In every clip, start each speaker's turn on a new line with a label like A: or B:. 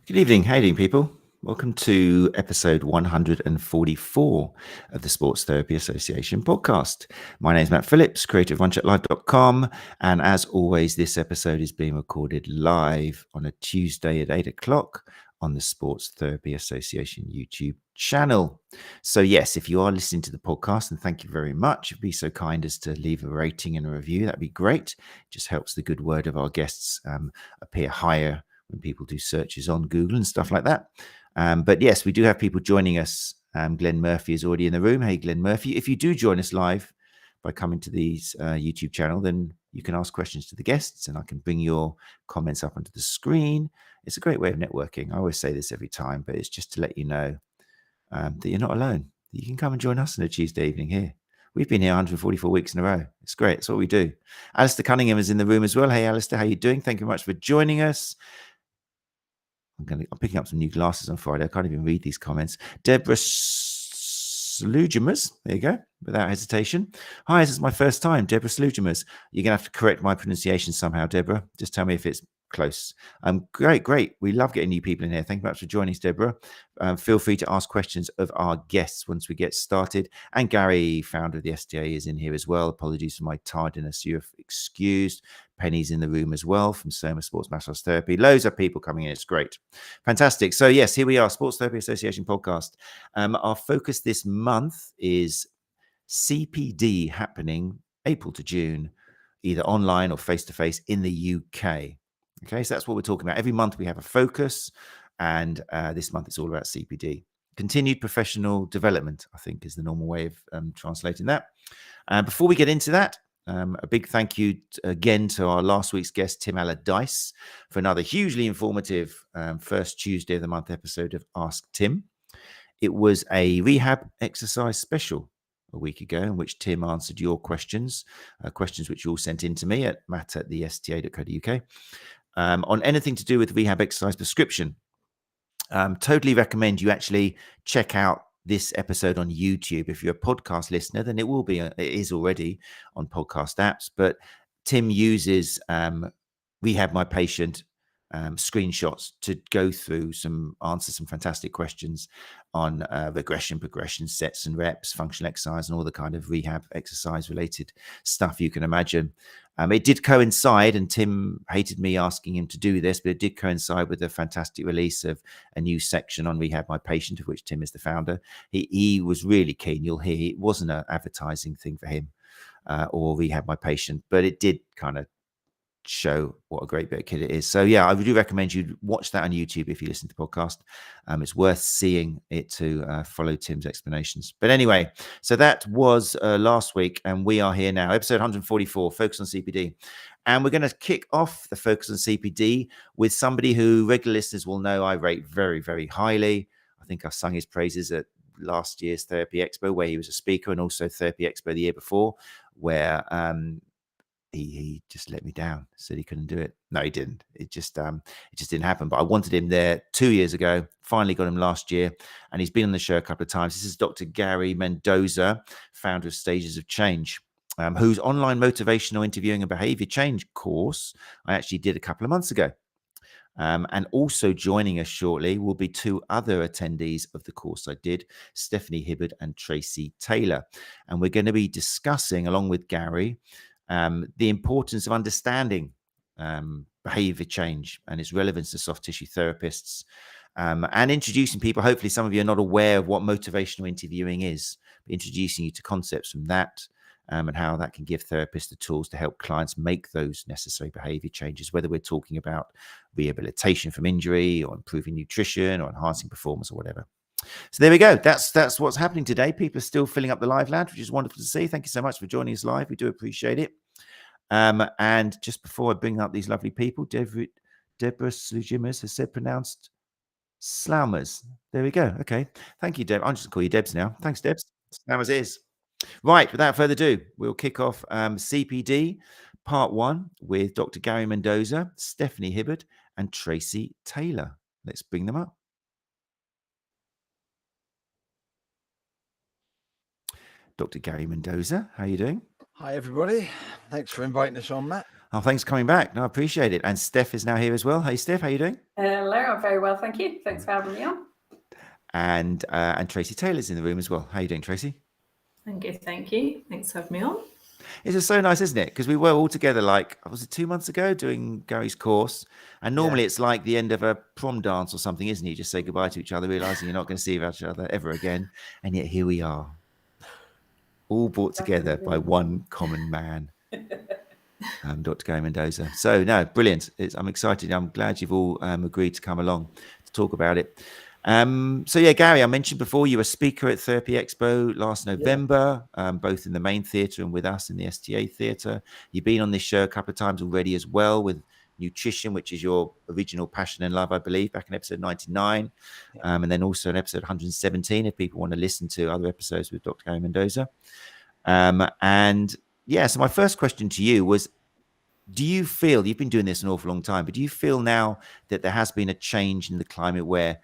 A: Good evening. How are you doing, people? Welcome to episode 144 of the Sports Therapy Association podcast. My name is Matt Phillips, creator of OneChatLive.com. And as always, this episode is being recorded live on a Tuesday at 8 o'clock on the Sports Therapy Association YouTube channel. So yes, if you are listening to the podcast, and thank you very much, if you'd be so kind as to leave a rating and a review, that'd be great. It just helps the good word of our guests appear higher when people do searches on Google and stuff like that. But yes, we do have people joining us. Glenn Murphy is already in the room. Hey, Glenn Murphy. If you do join us live by coming to the YouTube channel, then you can ask questions to the guests and I can bring your comments up onto the screen. It's a great way of networking. I always say this every time, but it's just to let you know that you're not alone. You can come and join us on a Tuesday evening here. We've been here 144 weeks in a row. It's great. It's what we do. Alistair Cunningham is in the room as well. Hey, Alistair, how are you doing? Thank you very much for joining us. I'm picking up some new glasses on Friday. I can't even read these comments. Deborah 𝐒𝐻𝐸𝐽𝐬, there you go, without hesitation. Hi, this is my first time, Deborah 𝐒𝐻𝐸𝐽𝐬. You're going to have to correct my pronunciation somehow, Deborah. Just tell me if it's close. Great. We love getting new people in here. Thank you very much for joining us, Deborah. Feel free to ask questions of our guests once we get started. And Gary, founder of the STA, is in here as well. Apologies for my tardiness. You're excused. Penny's in the room as well from Soma Sports Massage Therapy. Loads of people coming in. It's great. Fantastic. So yes, here we are, Sports Therapy Association podcast. Our focus this month is CPD happening April to June, either online or face-to-face in the UK. Okay, so that's what we're talking about. Every month we have a focus, and this month it's all about CPD. Continued professional development, I think, is the normal way of translating that. Before we get into that, a big thank you again to our last week's guest, Tim Allardyce, for another hugely informative first Tuesday of the month episode of Ask Tim. It was a rehab exercise special a week ago in which Tim answered your questions, questions which you all sent in to me at matt@sta144.co.uk. On anything to do with rehab exercise prescription. Totally recommend you actually check out this episode on YouTube. If you're a podcast listener, then it is already on podcast apps, but Tim uses Rehab My Patient screenshots to go through answer some fantastic questions on regression, progression, sets and reps, functional exercise, and all the kind of rehab exercise related stuff you can imagine. It did coincide, and Tim hated me asking him to do this, but it did coincide with the fantastic release of a new section on Rehab My Patient, of which Tim is the founder. He was really keen. You'll hear it wasn't an advertising thing for him or Rehab My Patient, but it did kind of show what a great bit of kid it is. So yeah, I do recommend you watch that on YouTube if you listen to the podcast. It's worth seeing it to follow Tim's explanations. But anyway, so that was last week, and we are here now, episode 144, Focus on CPD. And we're going to kick off the Focus on CPD with somebody who regular listeners will know I rate very, very highly. I think I've sung his praises at last year's Therapy Expo, where he was a speaker, and also Therapy Expo the year before, where he just let me down, said he couldn't do it. No, he didn't. It just didn't happen. But I wanted him there 2 years ago, finally got him last year, and he's been on the show a couple of times. This is Dr. Gary Mendoza, founder of Stages of Change, whose online motivational interviewing and behavior change course I actually did a couple of months ago. And also joining us shortly will be two other attendees of the course I did, Steph Hibberd and Tracey Taylor. And we're going to be discussing, along with Gary, the importance of understanding behavior change and its relevance to soft tissue therapists, and introducing people. Hopefully some of you are not aware of what motivational interviewing is, but introducing you to concepts from that, and how that can give therapists the tools to help clients make those necessary behavior changes, whether we're talking about rehabilitation from injury or improving nutrition or enhancing performance or whatever. So there we go. That's what's happening today. People are still filling up the live lounge, which is wonderful to see. Thank you so much for joining us live. We do appreciate it. And just before I bring up these lovely people, Deborah 𝐒𝐻𝐸𝐽𝐬 has said pronounced Slammers. There we go. Okay. Thank you, Deb. I'm just going to call you Debs now. Thanks, Debs. Slammers is. Right. Without further ado, we'll kick off CPD part 1 with Dr. Gary Mendoza, Steph Hibberd, and Tracey Taylor. Let's bring them up. Dr. Gary Mendoza, how are you doing?
B: Hi, everybody. Thanks for inviting us on, Matt.
A: Oh, thanks for coming back. No, I appreciate it. And Steph is now here as well. Hey, Steph, how you doing?
B: Hello, I'm very well, thank you. Thanks for having me on.
A: And Tracey Taylor's in the room as well. How you doing, Tracey?
C: I'm good, thank you. Thanks for having me on.
A: It's just so nice, isn't it? Because we were all together, like, was it 2 months ago, doing Gary's course? And normally it's like the end of a prom dance or something, isn't it? You just say goodbye to each other, realizing you're not going to see each other ever again. And yet here we are, all brought together by one common man, Dr. Gary Mendoza. So, no, brilliant. I'm excited. I'm glad you've all agreed to come along to talk about it. So yeah, Gary, I mentioned before you were a speaker at Therapy Expo last November, both in the main theatre and with us in the STA theatre. You've been on this show a couple of times already as well with nutrition, which is your original passion and love, I believe, back in episode 99. And then also in episode 117, if people want to listen to other episodes with Dr. Gary Mendoza. And yeah, so my first question to you was, do you feel, you've been doing this an awful long time, but do you feel now that there has been a change in the climate where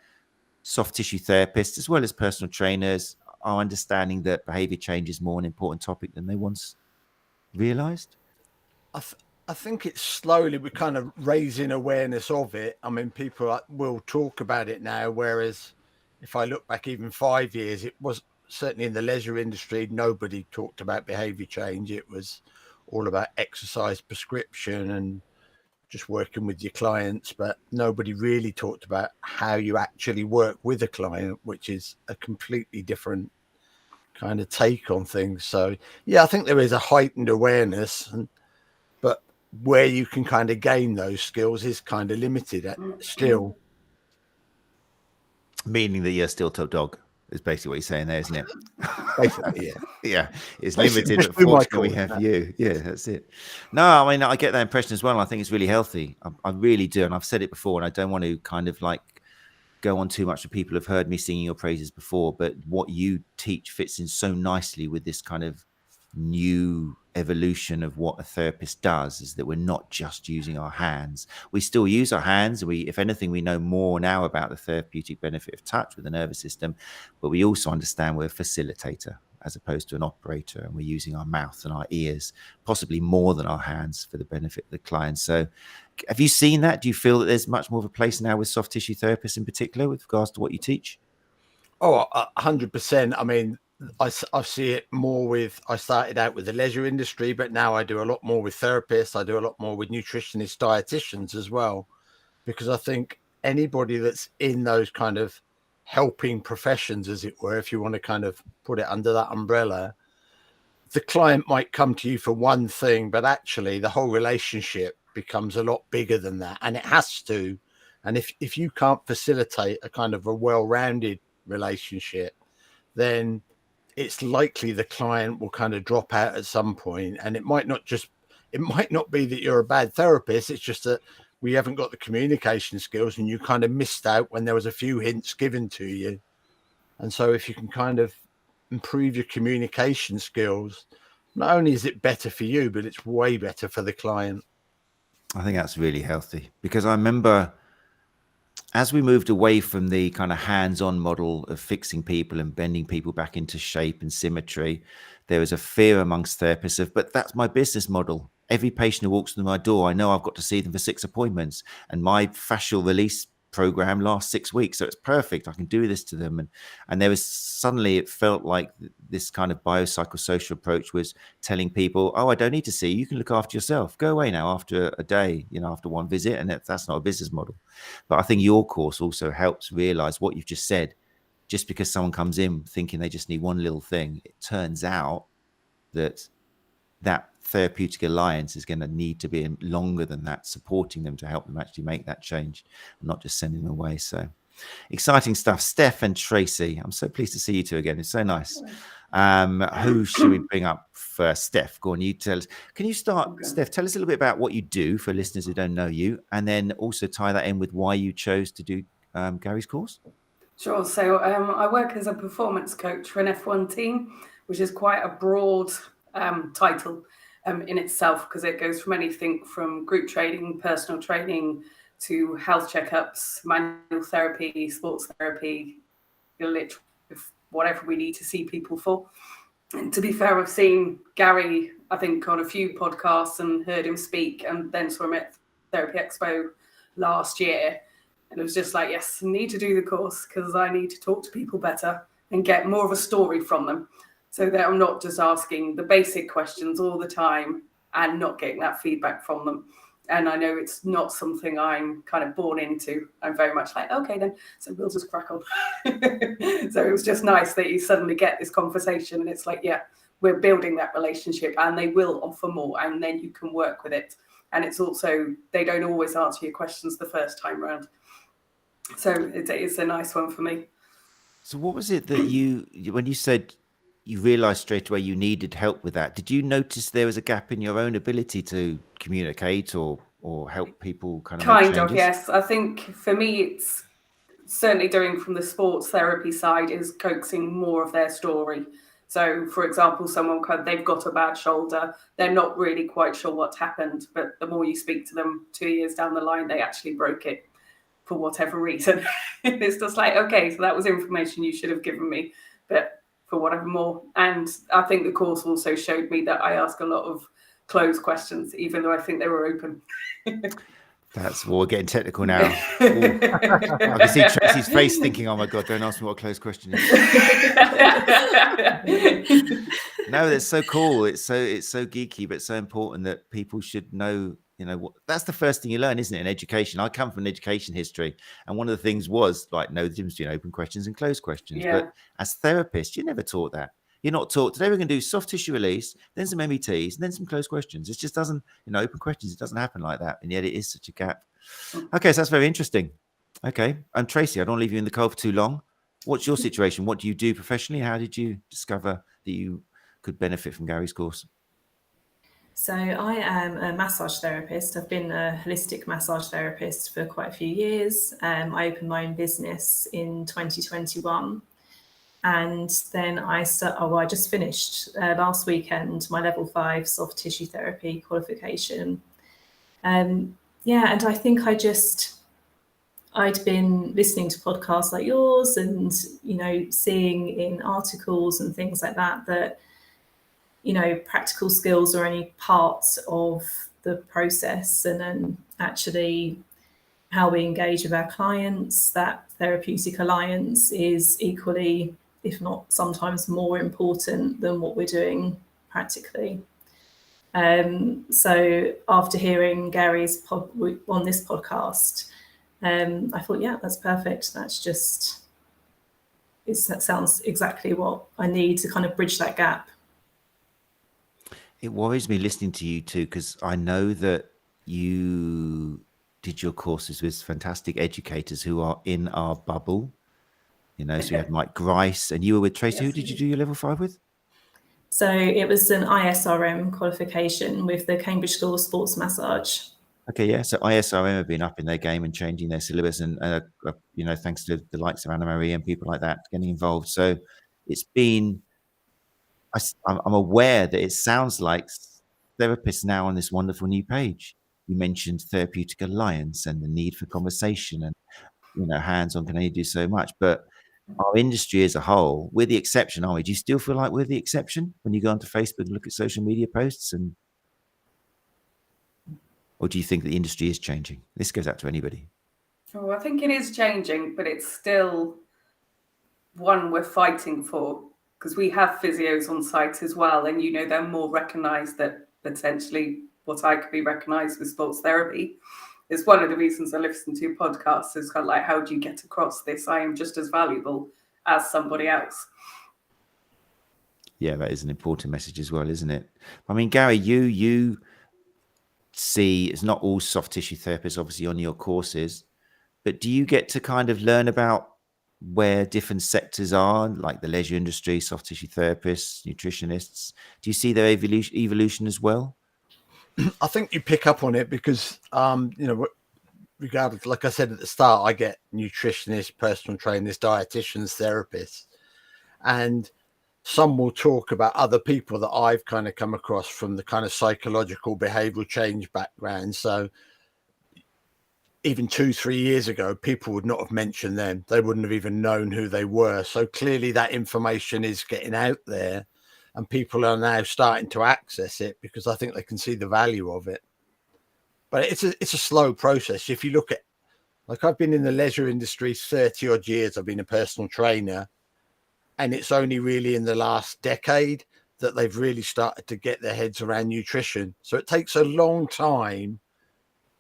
A: soft tissue therapists, as well as personal trainers, are understanding that behavior change is more an important topic than they once realized?
D: I think it's slowly, we're kind of raising awareness of it. I mean, people will talk about it now, whereas if I look back even 5 years, it was certainly in the leisure industry, nobody talked about behavior change. It was all about exercise prescription and just working with your clients, but nobody really talked about how you actually work with a client, which is a completely different kind of take on things. So yeah, I think there is a heightened awareness, but where you can kind of gain those skills is kind of limited still.
A: Meaning that you're still top dog is basically what you're saying there, isn't it?
D: Basically, yeah.
A: Yeah, it's limited, but fortunately we have you. Yeah, that's it. No, I mean, I get that impression as well. And I think it's really healthy. I really do. And I've said it before, and I don't want to kind of like go on too much. People have heard me singing your praises before, but what you teach fits in so nicely with this kind of new evolution of what a therapist does, is that we're not just using our hands. We still use our hands. If anything, we know more now about the therapeutic benefit of touch with the nervous system, but we also understand we're a facilitator as opposed to an operator, and we're using our mouth and our ears, possibly more than our hands, for the benefit of the client. So have you seen that? Do you feel that there's much more of a place now with soft tissue therapists in particular with regards to what you teach?
D: Oh, 100%. I mean, I see it more with, I started out with the leisure industry, but now I do a lot more with therapists. I do a lot more with nutritionists, dietitians as well, because I think anybody that's in those kind of helping professions, as it were, if you want to kind of put it under that umbrella, the client might come to you for one thing, but actually the whole relationship becomes a lot bigger than that, and it has to. And if you can't facilitate a kind of a well-rounded relationship, then it's likely the client will kind of drop out at some point. And it might not be that you're a bad therapist. It's just that we haven't got the communication skills, and you kind of missed out when there was a few hints given to you. And so if you can kind of improve your communication skills, not only is it better for you, but it's way better for the client.
A: I think that's really healthy, because I remember as we moved away from the kind of hands-on model of fixing people and bending people back into shape and symmetry, there was a fear amongst therapists of, but that's my business model. Every patient who walks through my door, I know I've got to see them for 6 appointments, and my fascial release program lasts 6 weeks, so it's perfect. I can do this to them. And there was suddenly, it felt like this kind of biopsychosocial approach was telling people, oh, I don't need to see you. You can look after yourself. Go away now after a day, after one visit. And that's not a business model. But I think your course also helps realize what you've just said. Just because someone comes in thinking they just need one little thing, it turns out that therapeutic alliance is going to need to be longer than that, supporting them to help them actually make that change and not just sending them away. So exciting stuff. Steph and Tracey, I'm so pleased to see you two again. It's so nice. Who should we bring up first? Steph, go on, you tell us. Can you start, okay. Steph, tell us a little bit about what you do for listeners who don't know you, and then also tie that in with why you chose to do Gary's course.
B: Sure. So I work as a performance coach for an F1 team, which is quite a broad title in itself, because it goes from anything from group training, personal training, to health checkups, manual therapy, sports therapy, whatever we need to see people for. And to be fair, I've seen Gary I think, on a few podcasts and heard him speak, and then saw him at Therapy Expo last year. And it was just like, yes, I need to do the course because I need to talk to people better and get more of a story from them, so that I'm not just asking the basic questions all the time and not getting that feedback from them. And I know it's not something I'm kind of born into. I'm very much like, okay, then, so we'll just crack on. So it was just nice that you suddenly get this conversation and it's like, yeah, we're building that relationship and they will offer more and then you can work with it. And it's also, they don't always answer your questions the first time round. So it's a nice one for me.
A: So what was it that when you said you realized straight away you needed help with that, did you notice there was a gap in your own ability to communicate or help people kind of make changes?
B: Yes. I think for me, it's certainly doing from the sports therapy side is coaxing more of their story. So, for example, they've got a bad shoulder. They're not really quite sure what's happened, but the more you speak to them 2 years down the line, they actually broke it for whatever reason. It's just like, okay, so that was information you should have given me, but for whatever more. And I think the course also showed me that I ask a lot of closed questions, even though I think they were open.
A: We're getting technical now. I can see Tracy's face thinking, oh my God, don't ask me what a closed question is. No, that's so cool. It's so geeky, but so important that people should know, that's the first thing you learn, isn't it, in education? I come from an education history, and one of the things was like, know the difference between open questions and closed questions. Yeah. But as therapists, you're never taught that. You're not taught, today we're going to do soft tissue release, then some METs, and then some closed questions. It just doesn't, open questions, it doesn't happen like that. And yet it is such a gap. Okay, so that's very interesting. Okay, and Tracy, I don't leave you in the cold for too long. What's your situation? What do you do professionally? How did you discover that you could benefit from Gary's course?
C: So I am a massage therapist. I've been a holistic massage therapist for quite a few years. I opened my own business in 2021. And then I just finished last weekend my level 5 soft tissue therapy qualification. And I think I'd been listening to podcasts like yours and, seeing in articles and things like that, practical skills are only parts of the process, and then actually how we engage with our clients, that therapeutic alliance is equally, if not sometimes more important than what we're doing practically. So after hearing Gary's on this podcast, I thought, yeah, that's perfect. That sounds exactly what I need to kind of bridge that gap.
A: It worries me listening to you too, because I know that you did your courses with fantastic educators who are in our bubble. So you had Mike Grice, and you were with Tracy. Yes. Who did you do your level 5 with?
C: So it was an ISRM qualification with the Cambridge School of Sports Massage.
A: Okay, yeah. So ISRM have been up in their game and changing their syllabus, and thanks to the likes of Anna Marie and people like that getting involved. So it's been. I'm aware that it sounds like therapists now on this wonderful new page. You mentioned therapeutic alliance and the need for conversation, and hands-on can only do so much, but our industry as a whole, we're the exception, aren't we? Do you still feel like we're the exception when you go onto Facebook and look at social media posts? Or do you think that the industry is changing? This goes out to anybody.
B: Oh, I think it is changing, but it's still one we're fighting for, because we have physios on site as well, and they're more recognised that potentially what I could be recognised with sports therapy. It's one of the reasons I listen to podcasts, is kind of like, how do you get across this? I am just as valuable as somebody else.
A: Yeah, that is an important message as well, isn't it? I mean, Gary, you see, it's not all soft tissue therapists, obviously, on your courses, but do you get to kind of learn about where different sectors are, like the leisure industry, soft tissue therapists, nutritionists? Do you see their evolution as well?
D: I think you pick up on it because, regardless, like I said at the start, I get nutritionists, personal trainers, dietitians, therapists, and some will talk about other people that I've kind of come across from the kind of psychological behavioral change background. So even 2-3 years ago, people would not have mentioned them. They wouldn't have even known who they were. So clearly that information is getting out there. and people are now starting to access it because I think they can see the value of it. But it's a slow process. If you look at, like, I've been in the leisure industry 30 odd years. I've been a personal trainer, and it's only really in the last decade that they've really started to get their heads around nutrition. So it takes a long time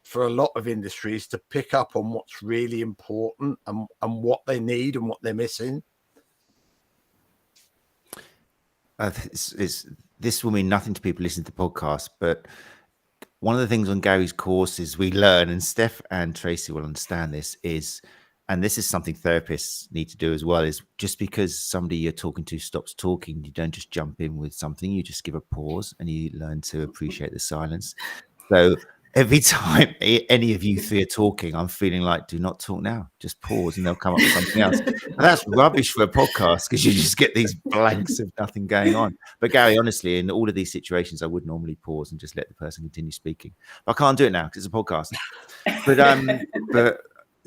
D: for a lot of industries to pick up on what's really important and what they need and what they're missing.
A: This will mean nothing to people listening to the podcast, but one of the things on Gary's courses we learn, and Steph and Tracy will understand this, is, and this is something therapists need to do as well, is just because somebody you're talking to stops talking, you don't just jump in with something, you just give a pause and you learn to appreciate the silence. So every time any of you three are talking, I'm feeling like, do not talk now, just pause, and they'll come up with something else. And that's rubbish for a podcast because you just get these blanks of nothing going on. But Gary, honestly, in all of these situations, I would normally pause and just let the person continue speaking. But I can't do it now because it's a podcast. But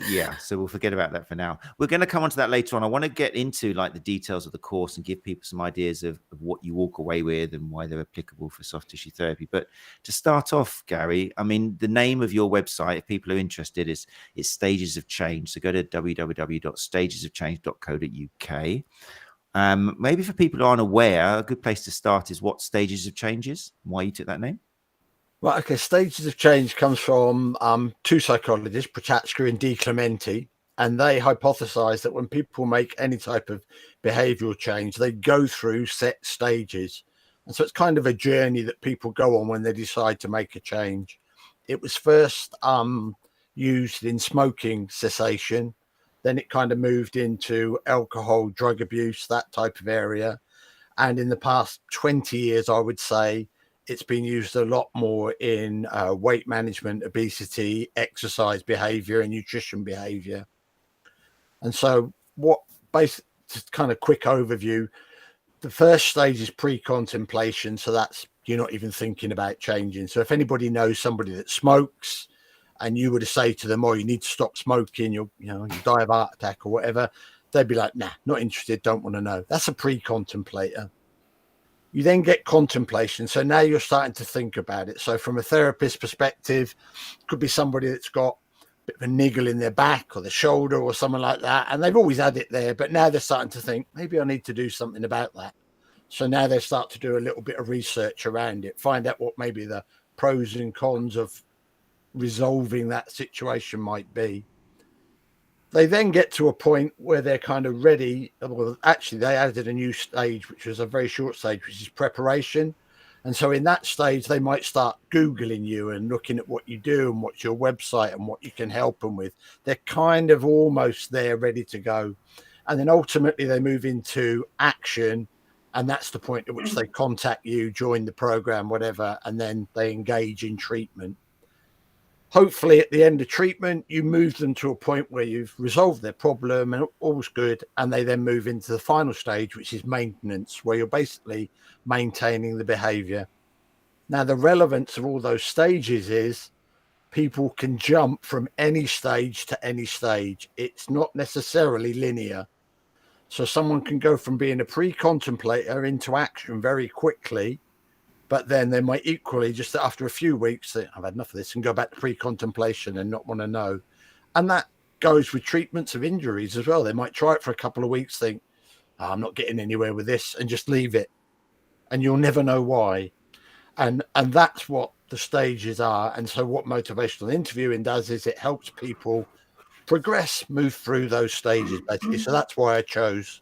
A: yeah, so we'll forget about that for now. We're going to come on to that later on. I want to get into like the details of the course and give people some ideas of what you walk away with and why they're applicable for soft tissue therapy. But to start off, Gary, I mean, the name of your website, if people are interested, is Stages of Change. So go to www.stagesofchange.co.uk. Maybe for people who aren't aware, a good place to start is what Stages of Change is, why you took that name.
D: Well, okay, Stages of Change comes from two psychologists, Prochaska and 𝐷iClemente, and they hypothesize that when people make any type of behavioral change, they go through set stages. And so it's kind of a journey that people go on when they decide to make a change. It was first used in smoking cessation. Then it kind of moved into alcohol, drug abuse, that type of area. And in the past 20 years, I would say, it's been used a lot more in weight management, obesity, exercise behavior, and nutrition behavior. And so just kind of quick overview, the first stage is pre-contemplation. So that's, you're not even thinking about changing. So if anybody knows somebody that smokes and you were to say to them, oh, you need to stop smoking, you die of a heart attack or whatever, they'd be like, nah, not interested, don't want to know. That's a pre-contemplator. You then get contemplation. So now you're starting to think about it. So from a therapist perspective, it could be somebody that's got a bit of a niggle in their back or the shoulder or something like that. And they've always had it there, but now they're starting to think, maybe I need to do something about that. So now they start to do a little bit of research around it, find out what maybe the pros and cons of resolving that situation might be. They then get to a point where they're kind of ready. Well, actually, they added a new stage, which was a very short stage, which is preparation. And so in that stage, they might start Googling you and looking at what you do and what's your website and what you can help them with. They're kind of almost there, ready to go. And then ultimately, they move into action. And that's the point at which they contact you, join the program, whatever, and then they engage in treatment. Hopefully at the end of treatment, you move them to a point where you've resolved their problem and all's good. And they then move into the final stage, which is maintenance, where you're basically maintaining the behavior. Now, the relevance of all those stages is people can jump from any stage to any stage. It's not necessarily linear. So someone can go from being a pre-contemplator into action very quickly. But then they might equally, just after a few weeks, say, I've had enough of this, and go back to pre-contemplation and not want to know. And that goes with treatments of injuries as well. They might try it for a couple of weeks, think, oh, I'm not getting anywhere with this, and just leave it. And you'll never know why. And that's what the stages are. And so what motivational interviewing does is it helps people progress, move through those stages, basically. So that's why I chose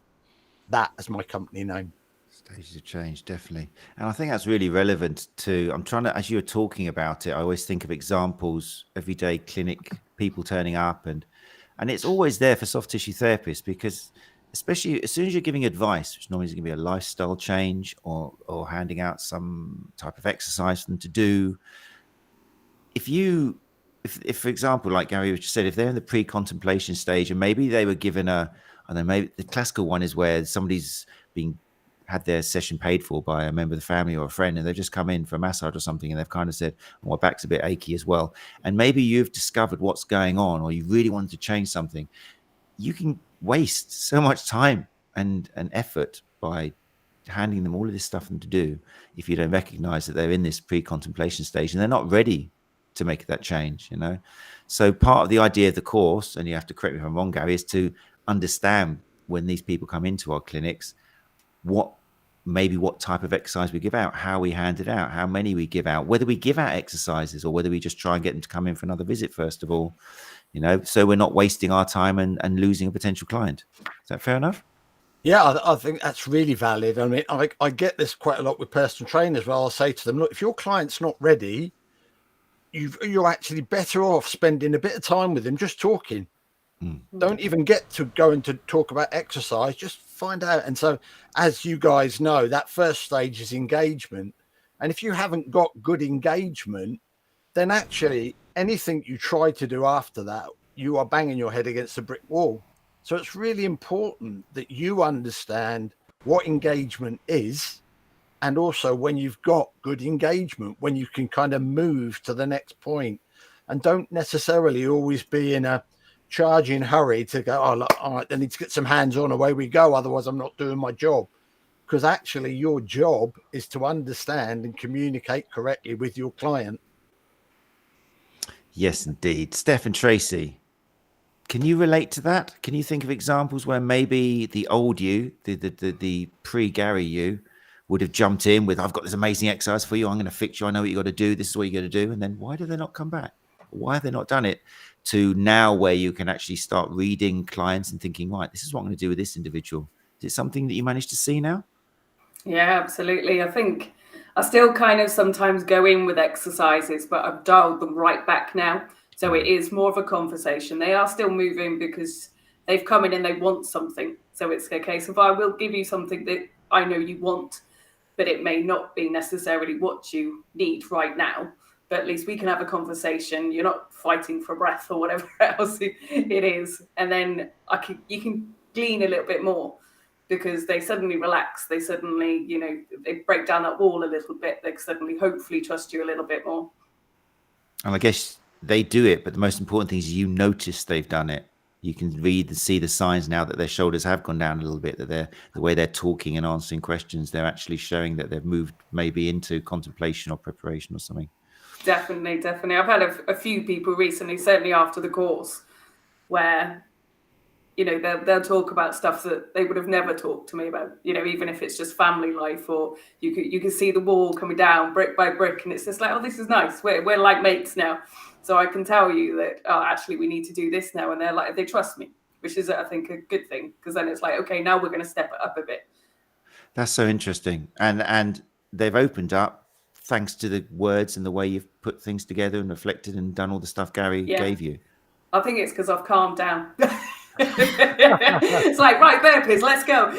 D: that as my company name.
A: Stages of Change, definitely. And I think that's really relevant to, I'm trying to, as you were talking about it, I always think of examples, everyday clinic, people turning up, and it's always there for soft tissue therapists, because especially as soon as you're giving advice, which normally is going to be a lifestyle change or handing out some type of exercise for them to do, if for example, like Gary just said, if they're in the pre-contemplation stage and maybe they were given maybe the classical one is where somebody's had their session paid for by a member of the family or a friend, and they've just come in for a massage or something, and they've kind of said, oh, my back's a bit achy as well. And maybe you've discovered what's going on, or you really wanted to change something. You can waste so much time and effort by handing them all of this stuff to do if you don't recognize that they're in this pre-contemplation stage and they're not ready to make that change, you know? So part of the idea of the course, and you have to correct me if I'm wrong, Gary, is to understand when these people come into our clinics, what type of exercise we give out, how we hand it out, how many we give out, whether we give out exercises or whether we just try and get them to come in for another visit first of all, you know, so we're not wasting our time and losing a potential client. Is that fair enough?
D: Yeah, I think that's really valid. I mean, I get this quite a lot with personal trainers where I'll say to them, look, if your client's not ready, you're actually better off spending a bit of time with them just talking. Don't even get to go into talk about exercise, just find out. And so, as you guys know, that first stage is engagement. And if you haven't got good engagement, then actually anything you try to do after that, you are banging your head against a brick wall. So it's really important that you understand what engagement is, and also when you've got good engagement, when you can kind of move to the next point, and don't necessarily always be in a charging hurry to go, oh, look, all right, I need to get some hands on, away we go, otherwise I'm not doing my job. Because actually your job is to understand and communicate correctly with your client.
A: Yes, indeed. Steph and Tracy, can you relate to that? Can you think of examples where maybe the old you, the pre-Gary you, would have jumped in with, I've got this amazing exercise for you, I'm going to fix you, I know what you got to do, this is what you got to do, and then why do they not come back? Why have they not done it? To now where you can actually start reading clients and thinking, right, this is what I'm going to do with this individual. Is it something that you managed to see now?
B: Yeah, absolutely. I think I still kind of sometimes go in with exercises, but I've dialed them right back now. So it is more of a conversation. They are still moving because they've come in and they want something. So it's a case of, I will give you something that I know you want, but it may not be necessarily what you need right now. But at least we can have a conversation. You're not fighting for breath or whatever else it is. And then you can glean a little bit more because they suddenly relax. They suddenly, you know, they break down that wall a little bit. They suddenly hopefully trust you a little bit more.
A: And I guess they do it, but the most important thing is you notice they've done it. You can read and see the signs now that their shoulders have gone down a little bit, that the way they're talking and answering questions, they're actually showing that they've moved maybe into contemplation or preparation or something.
B: Definitely. I've had a few people recently, certainly after the course, where, you know, they'll talk about stuff that they would have never talked to me about, you know, even if it's just family life, or you can see the wall coming down brick by brick, and it's just like, oh, this is nice. We're like mates now. So I can tell you that, oh, actually, we need to do this now. And they're like, they trust me, which is, I think, a good thing, because then it's like, okay, now we're going to step it up a bit.
A: That's so interesting. And they've opened up thanks to the words and the way you've put things together and reflected and done all the stuff Gary gave you.
B: I think it's because I've calmed down. It's like, right, therapists, let's go.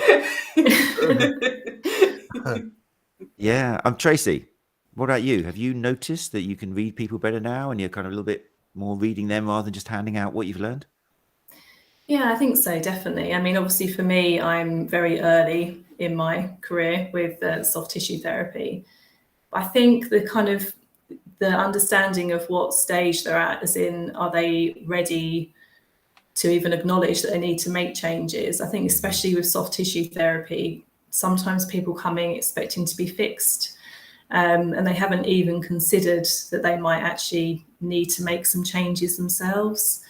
A: Yeah. Tracy, what about you? Have you noticed that you can read people better now and you're kind of a little bit more reading them rather than just handing out what you've learned?
C: Yeah, I think so, definitely. I mean, obviously for me, I'm very early in my career with soft tissue therapy. I think the understanding of what stage they're at, as in, are they ready to even acknowledge that they need to make changes? I think especially with soft tissue therapy, sometimes people come in expecting to be fixed, and they haven't even considered that they might actually need to make some changes themselves.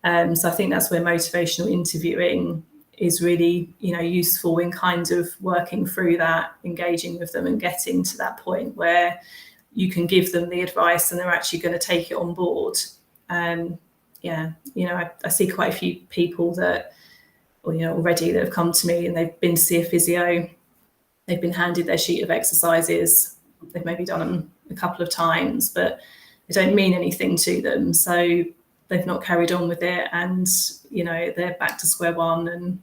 C: So I think that's where motivational interviewing is really, you know, useful in kind of working through that, engaging with them and getting to that point where you can give them the advice and they're actually going to take it on board. Yeah, you know, I see quite a few people that, or, you know, already that have come to me and they've been to see a physio, they've been handed their sheet of exercises, they've maybe done them a couple of times, but they don't mean anything to them. So they've not carried on with it, and, you know, they're back to square one, and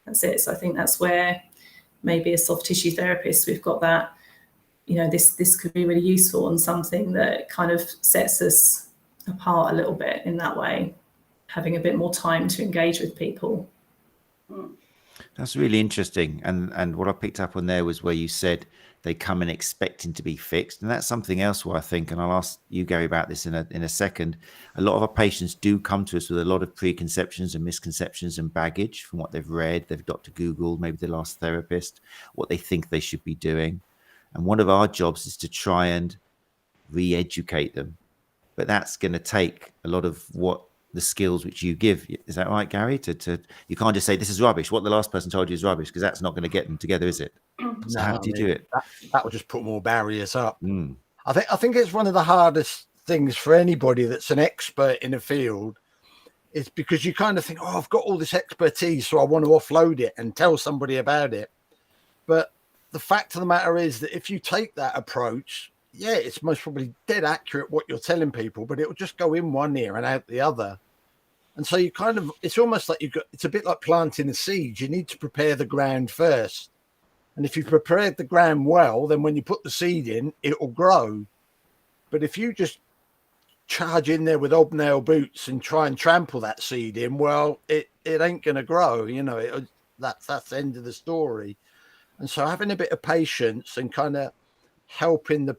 C: that's it. So I think that's where maybe as soft tissue therapists, we've got that, you know, this could be really useful and something that kind of sets us apart a little bit in that way, having a bit more time to engage with people.
A: That's really interesting. And what I picked up on there was where you said they come in expecting to be fixed. And that's something else where I think, and I'll ask you, Gary, about this in a second, a lot of our patients do come to us with a lot of preconceptions and misconceptions and baggage from what they've read, they've Dr. Googled, maybe the last therapist, what they think they should be doing. And one of our jobs is to try and re-educate them. But that's going to take a lot of what the skills which you give. Is that right, Gary? You can't just say this is rubbish. What the last person told you is rubbish, because that's not going to get them together, is it? So how do you do it?
D: That will just put more barriers up. I think it's one of the hardest things for anybody that's an expert in a field, is because you kind of think, oh, I've got all this expertise, so I want to offload it and tell somebody about it. But the fact of the matter is that if you take that approach, yeah, it's most probably dead accurate what you're telling people, but it will just go in one ear and out the other. And so you kind of, it's almost like it's a bit like planting a seed. You need to prepare the ground first. And if you prepared the ground well, then when you put the seed in, it will grow. But if you just charge in there with hobnail boots and try and trample that seed in, well, it ain't going to grow. You know, that's the end of the story. And so having a bit of patience and kind of helping the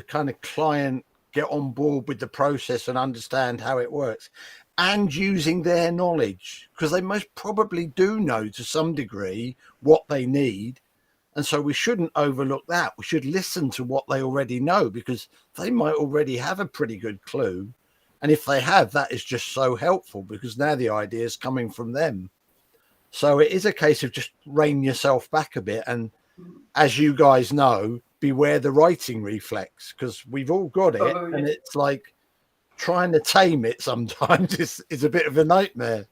D: kind of client get on board with the process and understand how it works, and using their knowledge, because they most probably do know to some degree what they need. And so we shouldn't overlook that. We should listen to what they already know, because they might already have a pretty good clue. And if they have, that is just so helpful, because now the idea is coming from them. So it is a case of just rein yourself back a bit. And as you guys know, beware the writing reflex, because we've all got it.
B: Oh, yeah.
D: And it's like trying to tame it sometimes is a bit of a nightmare.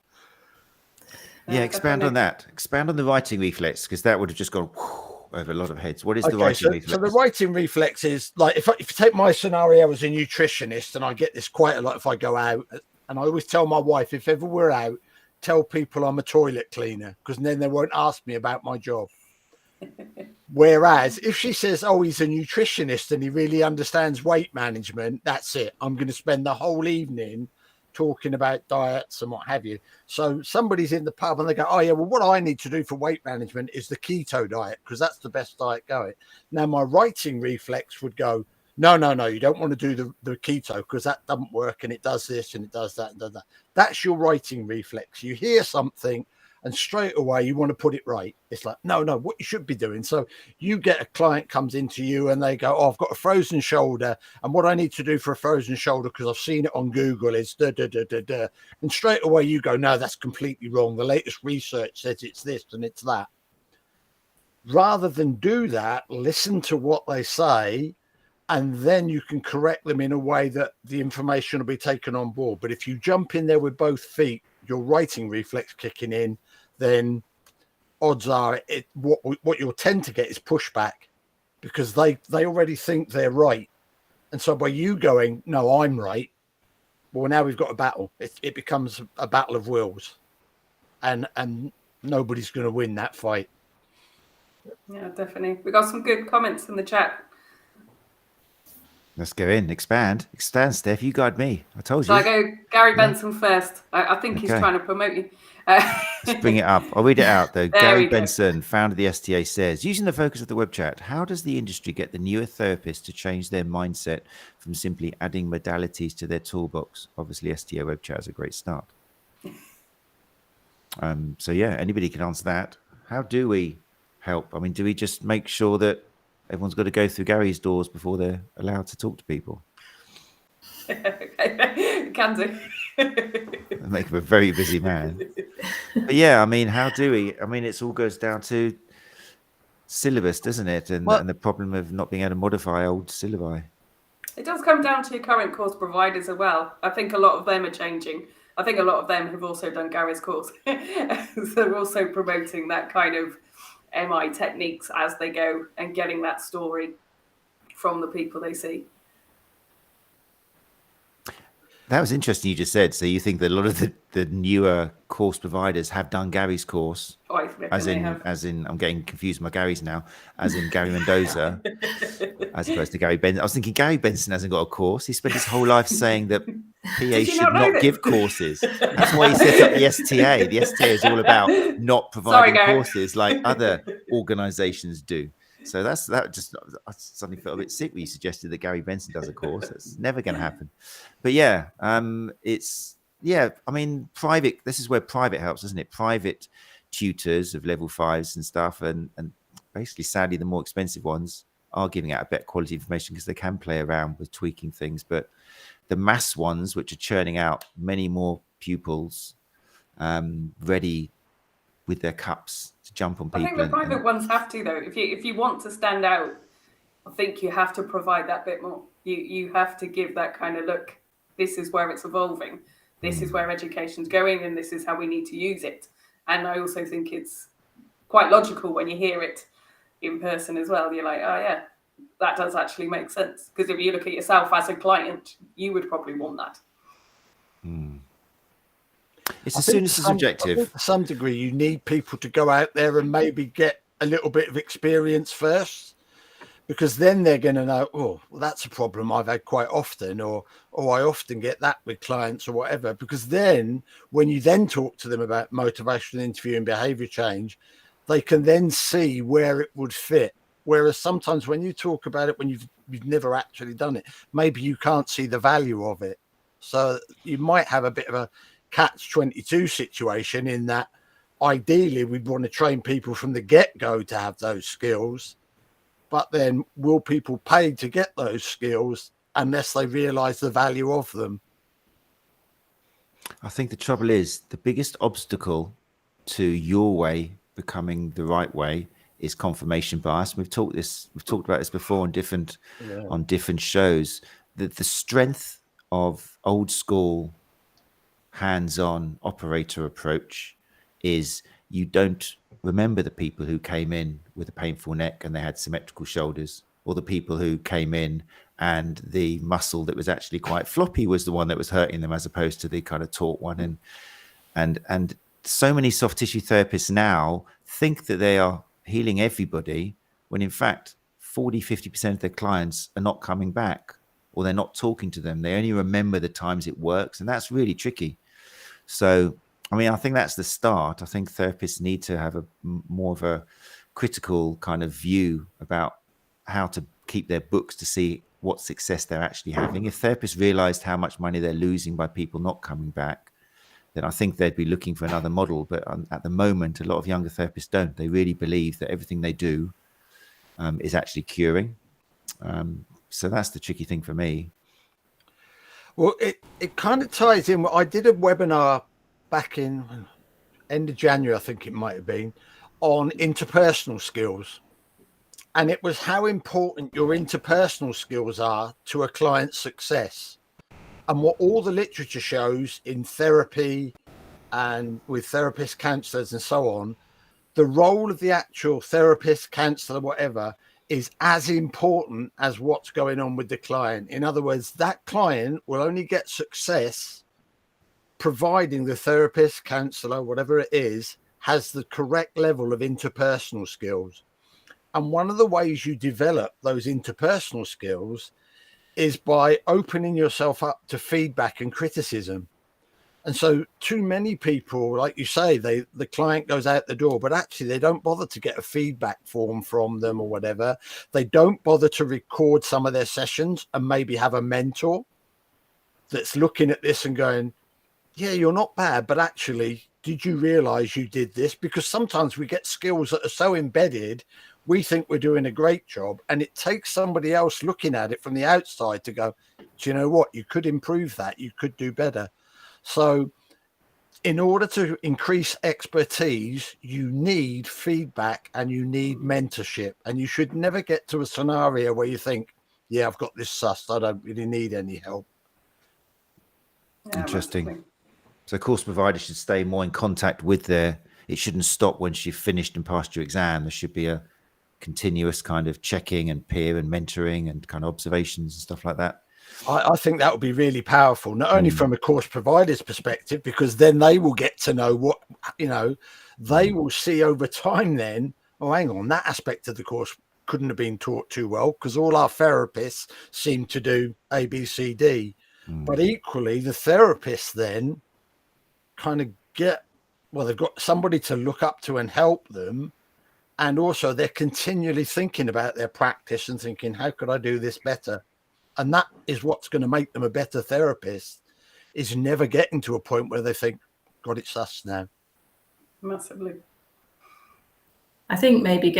A: Yeah, expand on that. Expand on the writing reflex, because that would have just gone over a lot of heads. What is the writing reflex?
D: So the writing reflex is like, if you take my scenario as a nutritionist, and I get this quite a lot if I go out, and I always tell my wife, if ever we're out, tell people I'm a toilet cleaner, because then they won't ask me about my job. Whereas if she says, oh, he's a nutritionist and he really understands weight management, that's it. I'm going to spend the whole evening talking about diets and what have you. So somebody's in the pub and they go, oh yeah, well, what I need to do for weight management is the keto diet, because that's the best diet going. Now my writing reflex would go, no, you don't want to do the keto, because that doesn't work, and it does this and it does that and does that. That's your writing reflex. You hear something and straight away you want to put it right. It's like, no, what you should be doing. So you get a client comes into you and they go, oh, I've got a frozen shoulder, and what I need to do for a frozen shoulder, because I've seen it on Google, is da, da, da, da, da. And straight away you go, no, that's completely wrong. The latest research says it's this and it's that. Rather than do that, listen to what they say, and then you can correct them in a way that the information will be taken on board. But if you jump in there with both feet, your writing reflex kicking in, then odds are what you'll tend to get is pushback, because they already think they're right. And so by you going, no, I'm right, well, now we've got a battle. It becomes a battle of wills, and nobody's going to win that fight.
B: Yeah, definitely. We got some good comments in the chat.
A: Let's go in. Expand, Steph. You guide me. I told you.
B: So I go Gary Benson first. I think he's trying to promote you.
A: Let's bring it up. I'll read it out though.
B: There
A: Gary
B: we go.
A: Benson, founder of the STA, says, using the focus of the web chat, how does the industry get the newer therapists to change their mindset from simply adding modalities to their toolbox? Obviously, STA web chat is a great start. So yeah, anybody can answer that. How do we help? I mean, do we just make sure that everyone's got to go through Gary's doors before they're allowed to talk to people?
B: Can do.
A: Make him a very busy man. But yeah, I mean, how do we? I mean, it all goes down to syllabus, doesn't it? And the problem of not being able to modify old syllabi.
B: It does come down to your current course providers as well. I think a lot of them are changing. I think a lot of them have also done Gary's course. So they're also promoting that kind of MI techniques as they go and getting that story from the people they see.
A: That was interesting you just said. So you think that a lot of the newer course providers have done Gary's course, as in I'm getting confused with my Garys now, as in Gary Mendoza, as opposed to Gary Benson. I was thinking Gary Benson hasn't got a course. He spent his whole life saying that PA should not give courses. That's why he set up the STA. The STA is all about not providing courses like other organizations do. So that just, I suddenly felt a bit sick when you suggested that Gary Benson does a course. It's never going to happen. But yeah, I mean, private, this is where private helps, isn't it? Private tutors of level 5s and stuff, and basically, sadly, the more expensive ones are giving out a better quality information because they can play around with tweaking things. But the mass ones, which are churning out many more pupils ready with their cups to jump on people.
B: I think the private ones have to, though. If you want to stand out, I think you have to provide that bit more. You have to give that kind of look. This is where it's evolving. This is where education's going, and this is how we need to use it. And I also think it's quite logical when you hear it in person as well. You're like, oh yeah, that does actually make sense. Because if you look at yourself as a client, you would probably want that.
A: It's as soon as it's objective.
D: To some degree, you need people to go out there and maybe get a little bit of experience first, because then they're going to know, oh, well, that's a problem I've had quite often, or I often get that with clients or whatever. Because then when you then talk to them about motivational interview and behavior change, they can then see where it would fit. Whereas sometimes when you talk about it, when you've never actually done it, maybe you can't see the value of it. So you might have a bit of a catch-22 situation in that ideally we'd want to train people from the get-go to have those skills. But then will people pay to get those skills unless they realize the value of them?
A: I think the trouble is the biggest obstacle to your way becoming the right way is confirmation bias. We've talked about this before on different shows. That the strength of old school hands-on operator approach is you don't remember the people who came in with a painful neck and they had symmetrical shoulders, or the people who came in and the muscle that was actually quite floppy was the one that was hurting them, as opposed to the kind of taut one. And so many soft tissue therapists now think that they are healing everybody, when in fact 40-50% of their clients are not coming back, or they're not talking to them. They only remember the times it works, and that's really tricky. So I mean, I think that's the start. I think therapists need to have more of a critical kind of view about how to keep their books to see what success they're actually having. If therapists realized how much money they're losing by people not coming back, then I think they'd be looking for another model. But at the moment, a lot of younger therapists don't. They really believe that everything they do is actually curing. So that's the tricky thing for me.
D: Well, it kind of ties in. I did a webinar back in end of January, I think it might have been, on interpersonal skills. And it was how important your interpersonal skills are to a client's success. And what all the literature shows in therapy and with therapists, counselors and so on, the role of the actual therapist, counselor, whatever, is as important as what's going on with the client. In other words, that client will only get success providing the therapist, counselor, whatever it is, has the correct level of interpersonal skills. And one of the ways you develop those interpersonal skills is by opening yourself up to feedback and criticism. And so too many people, like you say, the client goes out the door, but actually they don't bother to get a feedback form from them or whatever. They don't bother to record some of their sessions and maybe have a mentor that's looking at this and going, yeah, you're not bad, but actually, did you realize you did this? Because sometimes we get skills that are so embedded, we think we're doing a great job, and it takes somebody else looking at it from the outside to go, do you know what? You could improve that. You could do better. So in order to increase expertise, you need feedback and you need mentorship, and you should never get to a scenario where you think, yeah, I've got this sussed. I don't really need any help.
B: Yeah,
A: Interesting.
B: massively.
A: So course providers should stay more in contact with it shouldn't stop once you've finished and passed your exam. There should be a continuous kind of checking and peer and mentoring and kind of observations and stuff like that.
D: I think that would be really powerful, not only from a course provider's perspective, because then they will get to know what, they will see over time then, oh, hang on, that aspect of the course couldn't have been taught too well because all our therapists seem to do A, B, C, D. But equally, the therapists then kind of they've got somebody to look up to and help them. And also they're continually thinking about their practice and thinking, how could I do this better? And that is what's going to make them a better therapist, is never getting to a point where they think, God, it's us now.
B: Massively.
C: I think maybe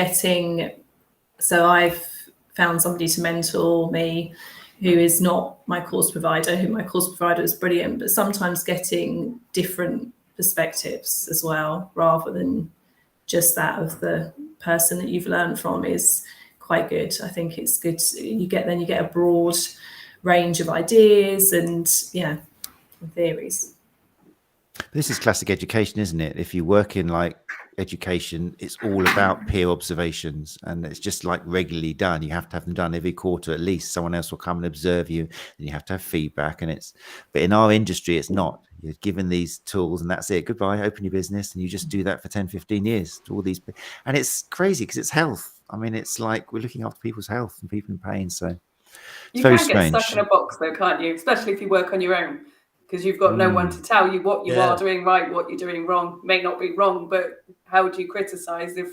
C: so I've found somebody to mentor me who is not my course provider, who my course provider is brilliant, but sometimes getting different perspectives as well, rather than just that of the person that you've learned from, is quite good. I think it's good. You get a broad range of ideas and theories.
A: This is classic education, isn't it? If you work in like education, it's all about peer observations, and it's just like regularly done. You have to have them done every quarter at least. Someone else will come and observe you, and you have to have feedback. But in our industry, it's not. You're given these tools and that's it. Goodbye, open your business, and you just do that for 10, 15 years to all these. And it's crazy because it's health. I mean, it's like we're looking after people's health and people in pain. So it's very strange.
B: Get stuck in a box though, can't you? Especially if you work on your own, because you've got no one to tell you what you are doing right, what you're doing wrong. May not be wrong, but how would you criticize if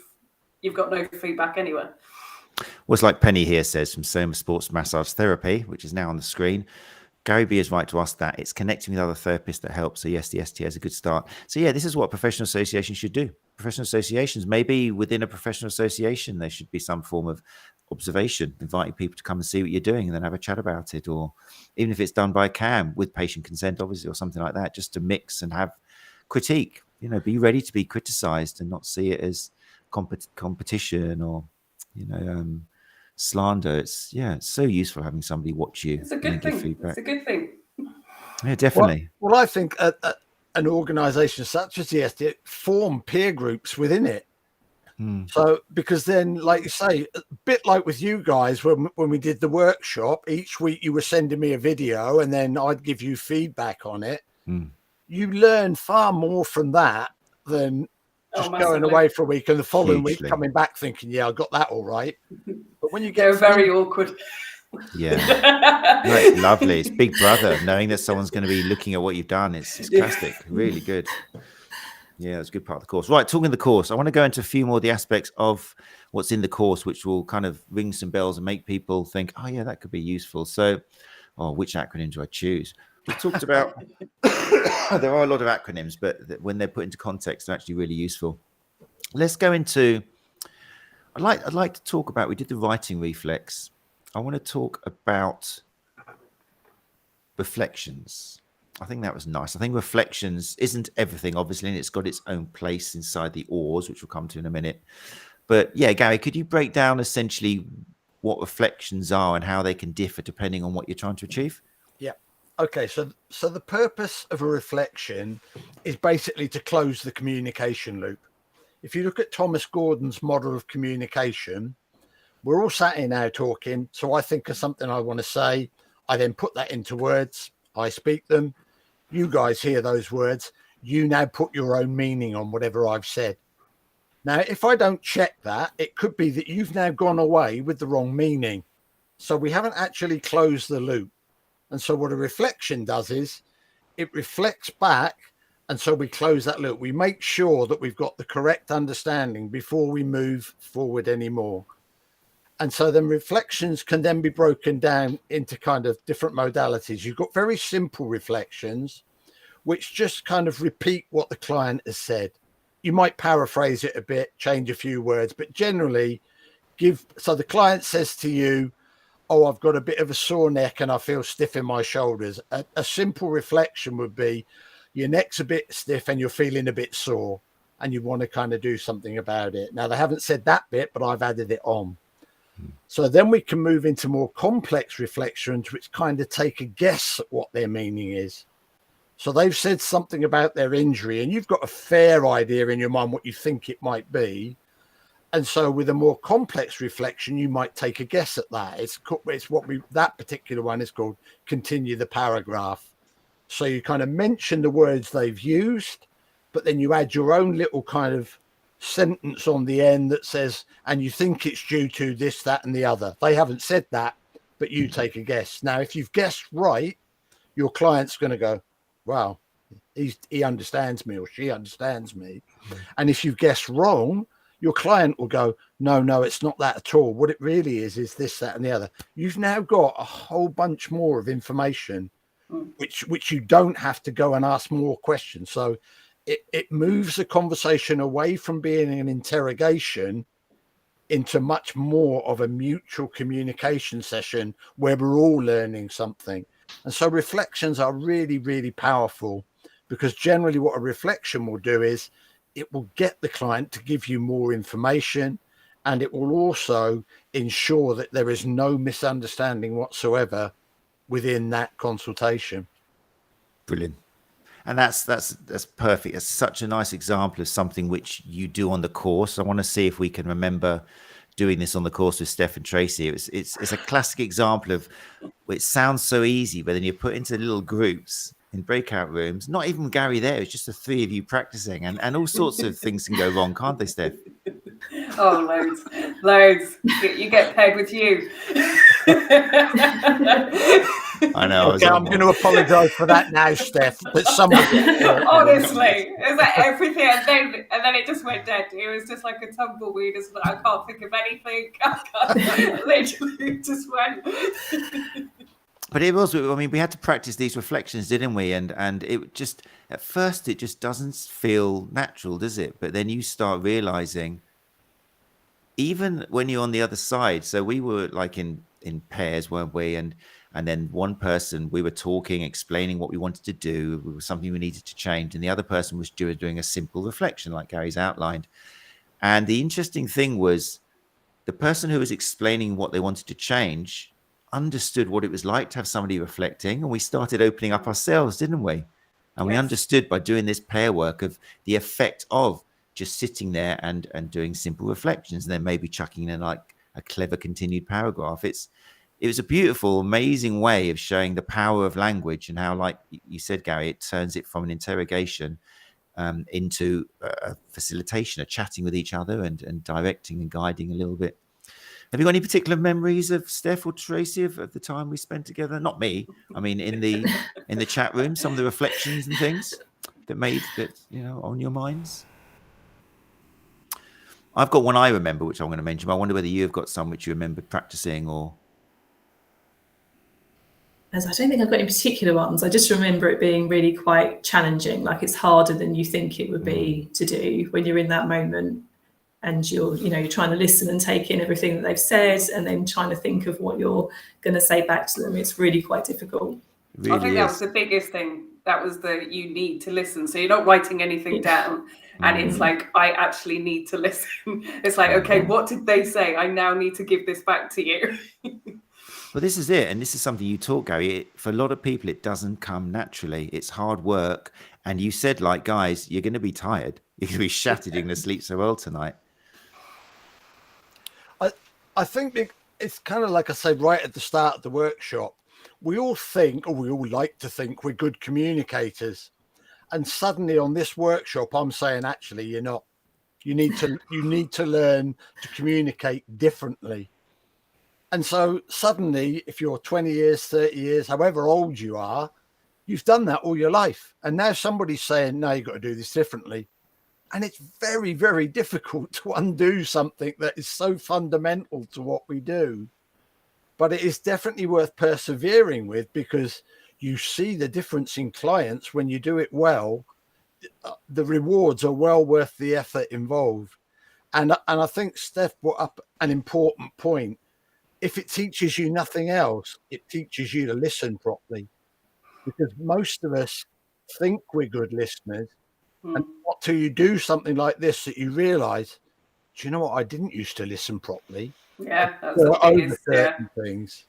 B: you've got no feedback anywhere?
A: Well, it's like Penny here says from Soma Sports Massage Therapy, which is now on the screen. Gary B is right to ask that. It's connecting with other therapists that help. So yes, the STA is a good start. So yeah, this is what professional associations should do. Professional associations, maybe within a professional association, there should be some form of observation, inviting people to come and see what you're doing and then have a chat about it. Or even if it's done by CAM with patient consent, obviously, or something like that, just to mix and have critique, be ready to be criticized and not see it as competition or, slander. It's so useful having somebody watch you.
B: It's a good thing.
A: Feedback.
B: It's a good thing.
A: Yeah, definitely.
D: Well, I think an organization such as the STA form peer groups within it. So, because then, like you say, a bit like with you guys, when we did the workshop, each week you were sending me a video and then I'd give you feedback on it. You learn far more from that than just going away for a week and the following week coming back thinking, I got that all right. But when you get
B: very awkward.
A: Yeah. Right, lovely. It's Big Brother, knowing that someone's going to be looking at what you've done. It's fantastic. Really good. Yeah, it's a good part of the course. Right, talking the course, I want to go into a few more of the aspects of what's in the course, which will kind of ring some bells and make people think, oh, yeah, that could be useful. So, which acronym do I choose? We talked about, there are a lot of acronyms, but when they're put into context, they're actually really useful. Let's go into, I'd like to talk about, we did the writing reflex. I want to talk about reflections. I think that was nice. I think reflections isn't everything, obviously, and it's got its own place inside the 𝐸s, which we'll come to in a minute. But yeah, Gary, could you break down essentially what reflections are and how they can differ depending on what you're trying to achieve?
D: Yeah. Okay. So the purpose of a reflection is basically to close the communication loop. If you look at Thomas Gordon's model of communication, we're all sat here now talking. So I think of something I want to say. I then put that into words. I speak them. You guys hear those words. You now put your own meaning on whatever I've said. Now, if I don't check that, it could be that you've now gone away with the wrong meaning. So we haven't actually closed the loop. And so what a reflection does is it reflects back. And so we close that loop. We make sure that we've got the correct understanding before we move forward anymore. And so then reflections can then be broken down into kind of different modalities. You've got very simple reflections, which just kind of repeat what the client has said. You might paraphrase it a bit, change a few words, but generally so the client says to you, oh, I've got a bit of a sore neck and I feel stiff in my shoulders. A simple reflection would be, your neck's a bit stiff and you're feeling a bit sore and you want to kind of do something about it. Now, they haven't said that bit, but I've added it on. So then we can move into more complex reflections, which kind of take a guess at what their meaning is. So they've said something about their injury and you've got a fair idea in your mind what you think it might be. And so with a more complex reflection, you might take a guess at that. It's that particular one is called continue the paragraph. So you kind of mention the words they've used, but then you add your own little kind of sentence on the end that says, and you think it's due to this, that, and the other. They haven't said that, but you take a guess. Now, if you've guessed right, your client's going to go, wow, he understands me or she understands me. And if you've guessed wrong, your client will go, no, it's not that at all. What it really is this, that, and the other. You've now got a whole bunch more of information, which you don't have to go and ask more questions. So it moves the conversation away from being an interrogation into much more of a mutual communication session where we're all learning something. And so reflections are really, really powerful, because generally what a reflection will do is it will get the client to give you more information, and it will also ensure that there is no misunderstanding whatsoever within that consultation.
A: Brilliant. And that's perfect. It's such a nice example of something which you do on the course. I want to see if we can remember doing this on the course with Steph and Tracy. It's a classic example of, it sounds so easy, but then you put into little groups in breakout rooms, not even Gary there, it's just the three of you practicing, and all sorts of things can go wrong, can't they, Steph?
B: Oh, loads. You get paired with you.
A: I know.
D: Okay, I'm going to apologise for that now, Steph. But
B: honestly, is that everything? And then it just went dead. It was just like a tumbleweed. It's like, I can't think of anything. Literally just went.
A: But it was, I mean, we had to practice these reflections, didn't we? And it just, at first, it just doesn't feel natural, does it? But then you start realizing, even when you're on the other side, so we were like in pairs, weren't we? And then one person, we were talking, explaining what we wanted to do, it was something we needed to change. And the other person was doing a simple reflection, like Gary's outlined. And the interesting thing was, the person who was explaining what they wanted to change understood what it was like to have somebody reflecting, and we started opening up ourselves, didn't we? And we understood by doing this pair work of the effect of just sitting there and doing simple reflections, and then maybe chucking in like a clever continued paragraph. It was a beautiful, amazing way of showing the power of language, and how, like you said, Gary, it turns it from an interrogation into a facilitation, a chatting with each other and directing and guiding a little bit. Have you got any particular memories of Steph or Tracy of the time we spent together? Not me. I mean, in the chat room, some of the reflections and things that on your minds. I've got one I remember, which I'm going to mention. But I wonder whether you've got some which you remember practicing or.
C: As I don't think I've got any particular ones. I just remember it being really quite challenging. Like, it's harder than you think it would be to do when you're in that moment. And you're trying to listen and take in everything that they've said, and then trying to think of what you're going to say back to them. It's really quite difficult.
A: Really
B: I think that was the biggest thing. That was you need to listen. So you're not writing anything down. And it's like, I actually need to listen. It's like, okay, what did they say? I now need to give this back to you.
A: Well, this is it. And this is something you taught, Gary. For a lot of people, it doesn't come naturally. It's hard work. And you said, like, guys, you're going to be tired. You're going to be shattered. You're going to sleep so well tonight.
D: I think it's kind of like I said right at the start of the workshop. We all think, or we all like to think, we're good communicators. And suddenly on this workshop, I'm saying, actually, you're not. You need to learn to communicate differently. And so suddenly, if you're 20 years, 30 years, however old you are, you've done that all your life. And now somebody's saying, no, you've got to do this differently. And it's very, very difficult to undo something that is so fundamental to what we do. But it is definitely worth persevering with, because you see the difference in clients when you do it well. The rewards are well worth the effort involved. And I think Steph brought up an important point. If it teaches you nothing else, it teaches you to listen properly. Because most of us think we're good listeners. And not till you do something like this that you realise, do you know what? I didn't used to listen properly.
B: Yeah, that's the biggest,
D: certain things.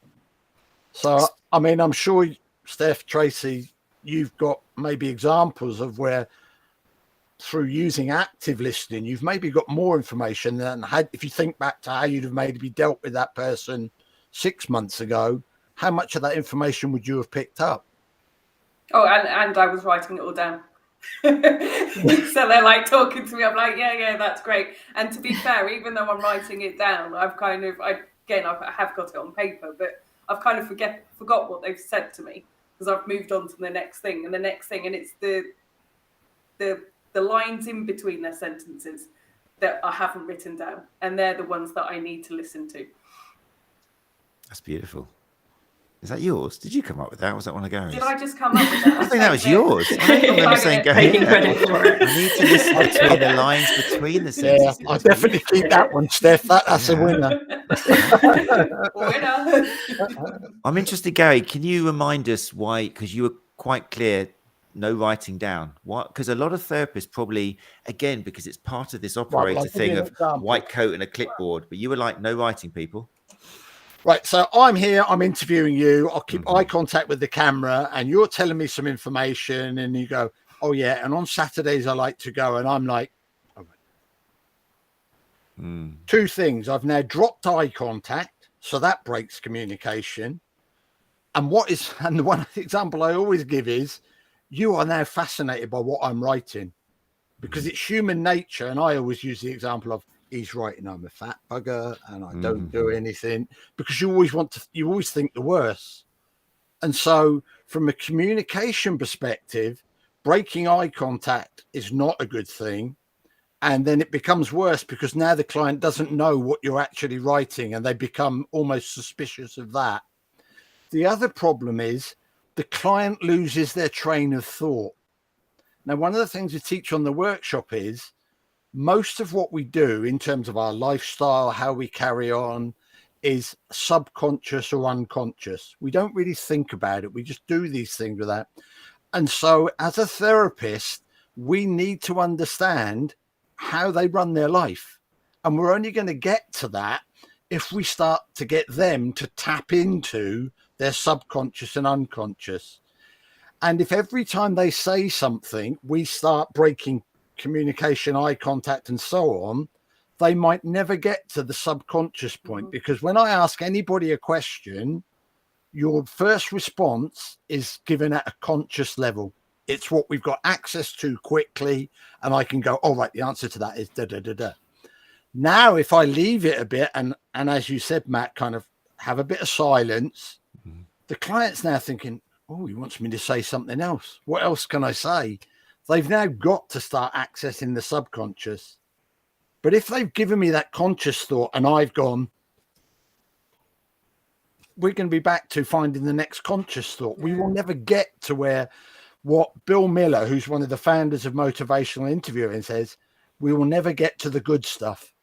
D: So, I mean, I'm sure, Steph, Tracy, you've got maybe examples of where, through using active listening, you've maybe got more information than if you think back to how you'd have maybe dealt with that person 6 months ago, how much of that information would you have picked up?
B: Oh, and I was writing it all down. So they're like talking to me. I'm like, yeah, that's great. And to be fair, even though I'm writing it down, I have got it on paper, but I've kind of forgot what they've said to me, because I've moved on to the next thing and the next thing, and it's the lines in between their sentences that I haven't written down, and they're the ones that I need to listen to.
A: That's beautiful. Is that yours? Did you come up with that? Or was that one of Gary's?
B: Did I just come up with that?
A: I think that was yours. I remember saying,
C: Taking credit for it.
A: I need to listen between the lines between the sentences.
D: I definitely keep that one, Steph. That's a winner.
B: Winner.
A: I'm interested, Gary. Can you remind us why? Because you were quite clear, no writing down. What? Because a lot of therapists probably, again, because it's part of this operator thing of white coat and a clipboard. But you were like, no writing, people.
D: Right, so I'm here, I'm interviewing you, I'll keep eye contact with the camera, and you're telling me some information, and you go, oh yeah, and on Saturdays I like to go, and I'm like, all right. Two things, I've now dropped eye contact, so that breaks communication, and the one example I always give is, you are now fascinated by what I'm writing, because it's human nature, and I always use the example of, he's writing, I'm a fat bugger and I don't do anything, because you always think the worst. And so from a communication perspective, breaking eye contact is not a good thing. And then it becomes worse because now the client doesn't know what you're actually writing and they become almost suspicious of that. The other problem is the client loses their train of thought. Now, one of the things we teach on the workshop is most of what we do in terms of our lifestyle, how we carry on, is subconscious or unconscious. We don't really think about it. We just do these things with that. And so as a therapist, we need to understand how they run their life. And we're only going to get to that if we start to get them to tap into their subconscious and unconscious. And if every time they say something, we start breaking communication, eye contact, and so on, they might never get to the subconscious point. Because when I ask anybody a question, your first response is given at a conscious level. It's what we've got access to quickly, and I can go, oh, right, the answer to that is da, da, da, da. Now, if I leave it a bit, and as you said, Matt, kind of have a bit of silence, the client's now thinking, oh, he wants me to say something else. What else can I say? They've now got to start accessing the subconscious. But if they've given me that conscious thought and I've gone, we're going to be back to finding the next conscious thought. We will never get to where what Bill Miller, who's one of the founders of motivational interviewing, says, we will never get to the good stuff.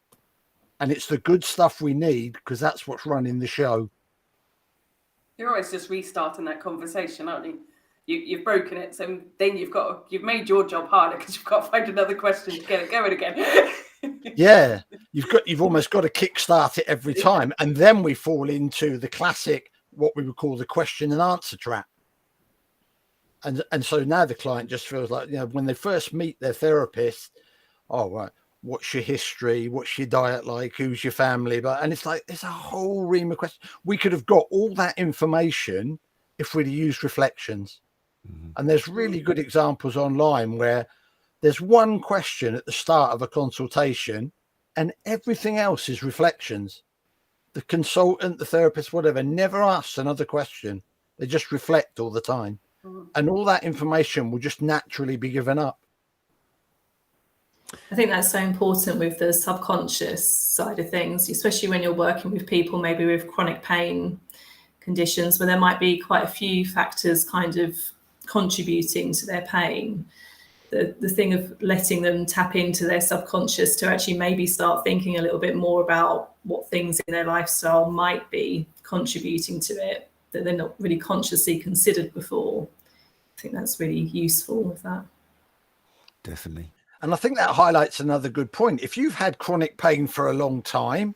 D: And it's the good stuff we need because that's what's running the show.
B: You're always just restarting that conversation, aren't you? You've broken it, so then you've made your job harder because you've got to find another question to get it going again.
D: Yeah, you've almost got to kickstart it every time, and then we fall into the classic, what we would call the question and answer trap. And so now the client just feels like, when they first meet their therapist, oh right, what's your history? What's your diet like? Who's your family? And it's like it's a whole ream of questions. We could have got all that information if we'd used reflections. And there's really good examples online where there's one question at the start of a consultation and everything else is reflections. The consultant, the therapist, whatever, never asks another question. They just reflect all the time. And all that information will just naturally be given up.
C: I think that's so important with the subconscious side of things, especially when you're working with people maybe with chronic pain conditions where there might be quite a few factors kind of contributing to their pain. The thing of letting them tap into their subconscious to actually maybe start thinking a little bit more about what things in their lifestyle might be contributing to it that they're not really consciously considered before. I think that's really useful with that.
A: Definitely.
D: And I think that highlights another good point. If you've had chronic pain for a long time,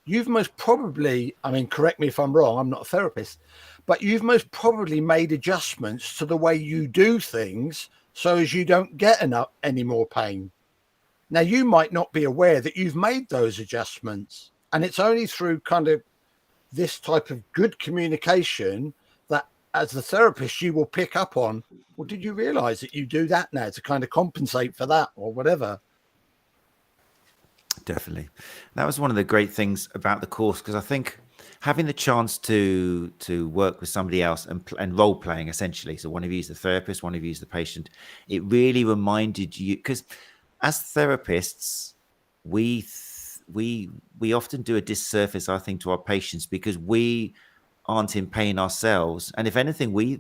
D: you've most probably, correct me if I'm wrong, I'm not a therapist, but you've most probably made adjustments to the way you do things so as you don't get any more pain. Now, you might not be aware that you've made those adjustments. And it's only through kind of this type of good communication that as the therapist, you will pick up on, well, did you realize that you do that now to kind of compensate for that or whatever?
A: Definitely. That was one of the great things about the course, because I think having the chance to work with somebody else and role playing essentially, so one of you is the therapist, one of you is the patient, it really reminded you, because as therapists, we often do a disservice, I think, to our patients because we aren't in pain ourselves. And if anything, we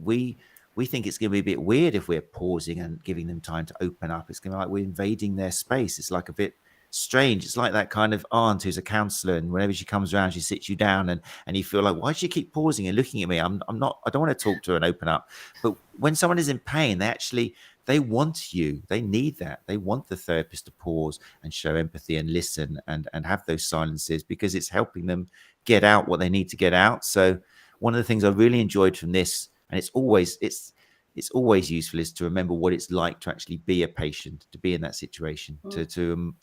A: think it's going to be a bit weird if we're pausing and giving them time to open up. It's going to be like we're invading their space. It's like a bit strange. It's like that kind of aunt who's a counselor, and whenever she comes around, she sits you down, and you feel like, why does she keep pausing and looking at me? I don't want to talk to her and open up. But when someone is in pain, they want you. They need that. They want the therapist to pause and show empathy and listen and have those silences, because it's helping them get out what they need to get out. So one of the things I really enjoyed from this, and it's always useful, is to remember what it's like to actually be a patient, to be in that situation, to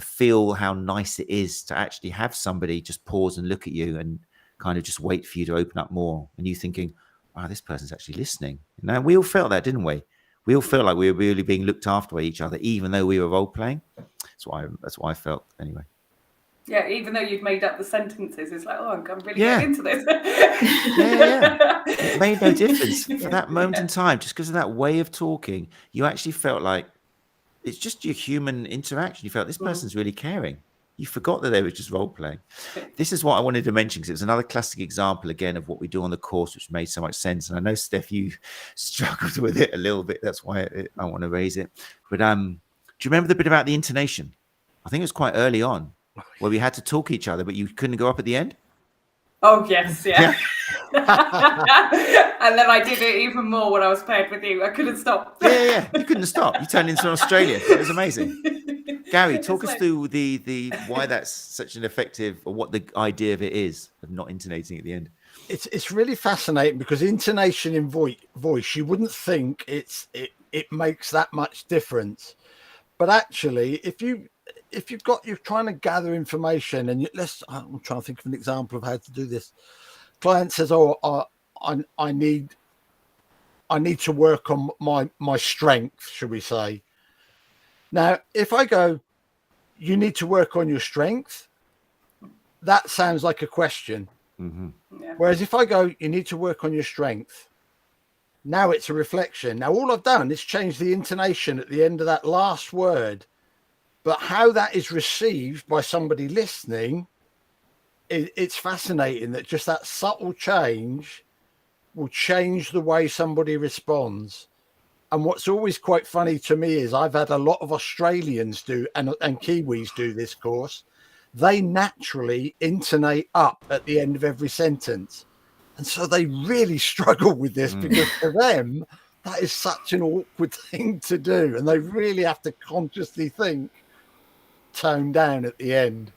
A: feel how nice it is to actually have somebody just pause and look at you and kind of just wait for you to open up more. And you thinking, wow, this person's actually listening. We all felt that, didn't we? We all felt like we were really being looked after by each other, even though we were role playing. That's what I felt anyway.
B: Yeah, even though you've made up the sentences, it's like, oh, I'm really getting into this.
A: Yeah. It made no difference for that moment in time. Just because of that way of talking, you actually felt like it's just your human interaction. You felt this person's really caring. You forgot that they were just role playing. This is what I wanted to mention, because it was another classic example again of what we do on the course, which made so much sense. And I know, Steph, you struggled with it a little bit. That's why I want to raise it. But do you remember the bit about the intonation? I think it was quite early on, where we had to talk each other, but you couldn't go up at the end.
B: Oh, yes, yeah. And then I did it even more when I was paired with you. I couldn't stop.
A: Yeah. You couldn't stop. You turned into an Australian. It was amazing. Gary, talk us through the why that's such an effective, or what the idea of it is, of not intonating at the end.
D: It's really fascinating, because intonation in voice, you wouldn't think it makes that much difference, but actually, if you're trying to gather information, and I'm trying to think of an example of how to do this. Client says, "Oh, I need to work on my strength," should we say? Now, if I go, "You need to work on your strength," that sounds like a question.
A: Mm-hmm.
B: Yeah.
D: Whereas if I go, "You need to work on your strength," now it's a reflection. Now, all I've done is change the intonation at the end of that last word. But how that is received by somebody listening, it's fascinating that just that subtle change will change the way somebody responds. And what's always quite funny to me is I've had a lot of Australians do, and Kiwis do this course. They naturally intonate up at the end of every sentence. And so they really struggle with this, because for them, that is such an awkward thing to do. And they really have to consciously think, tone down at the end.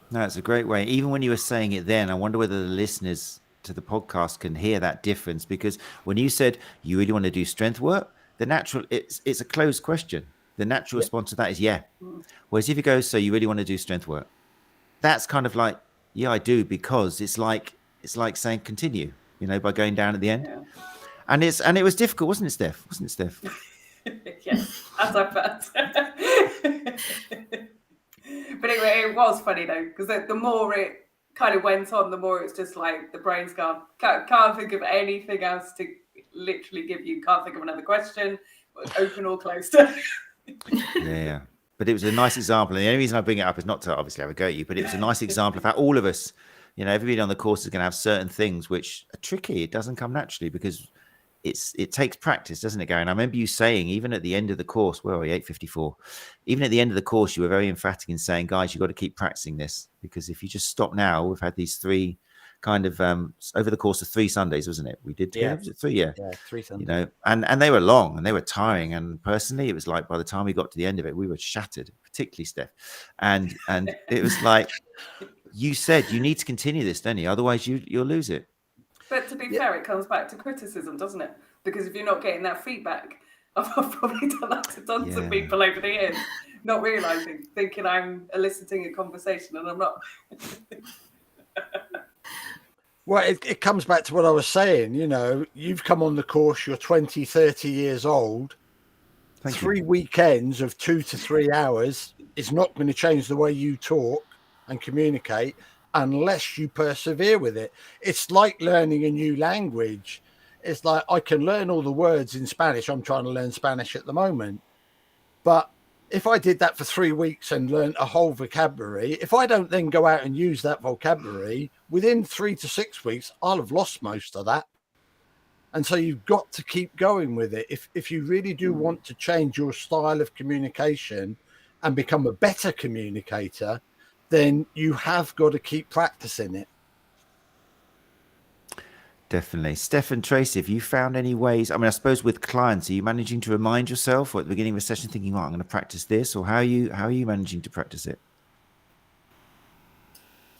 A: No, it's a great way. Even when you were saying it then, I wonder whether the listeners to the podcast can hear that difference, because when you said you really want to do strength work, the natural, it's a closed question. The natural response to that is yeah. Whereas if you go, so you really want to do strength work, that's kind of like, yeah, I do, because it's like saying continue, by going down at the end. Yeah. And it was difficult, wasn't it, Steph?
B: Yes, as I bet. But anyway, it was funny though, because the more it kind of went on, the more it's just like the brain's gone. Can't think of anything else to literally give you. Can't think of another question, open or closed.
A: Yeah. But it was a nice example. And the only reason I bring it up is not to obviously have a go at you, but it was a nice example of how all of us, everybody on the course is going to have certain things which are tricky. It doesn't come naturally, because it takes practice, doesn't it, Gary? And I remember you saying, even at the end of the course, where are we, 8:54? Even at the end of the course, you were very emphatic in saying, guys, you've got to keep practicing this, because if you just stop now, we've had these three kind of over the course of 3 Sundays, wasn't it? We did 3, yeah,
D: 3 Sundays.
A: And they were long and they were tiring. And personally, it was like by the time we got to the end of it, we were shattered, particularly Steph. And it was like, you said you need to continue this, don't you? Otherwise, you'll lose it.
B: But to be fair, it comes back to criticism, doesn't it? Because if you're not getting that feedback, I've probably done that to tons of people over the years, not realising, thinking I'm eliciting a conversation, and I'm not.
D: Well, it comes back to what I was saying. You've come on the course, you're 20, 30 years old.
A: Thank
D: 3
A: you.
D: weekends of 2 to 3 hours is not going to change the way you talk and communicate unless you persevere with it. It's like learning a new language. It's like I can learn all the words in Spanish. I'm trying to learn Spanish at the moment. But if I did that for 3 weeks and learned a whole vocabulary, if I don't then go out and use that vocabulary, within 3 to 6 weeks, I'll have lost most of that. And so you've got to keep going with it. If you really do want to change your style of communication and become a better communicator, then you have got to keep practicing it.
A: Definitely. Steph and Tracy, have you found any ways? I mean, I suppose with clients, are you managing to remind yourself, or at the beginning of a session thinking, oh, I'm going to practice this, or how are you managing to practice it?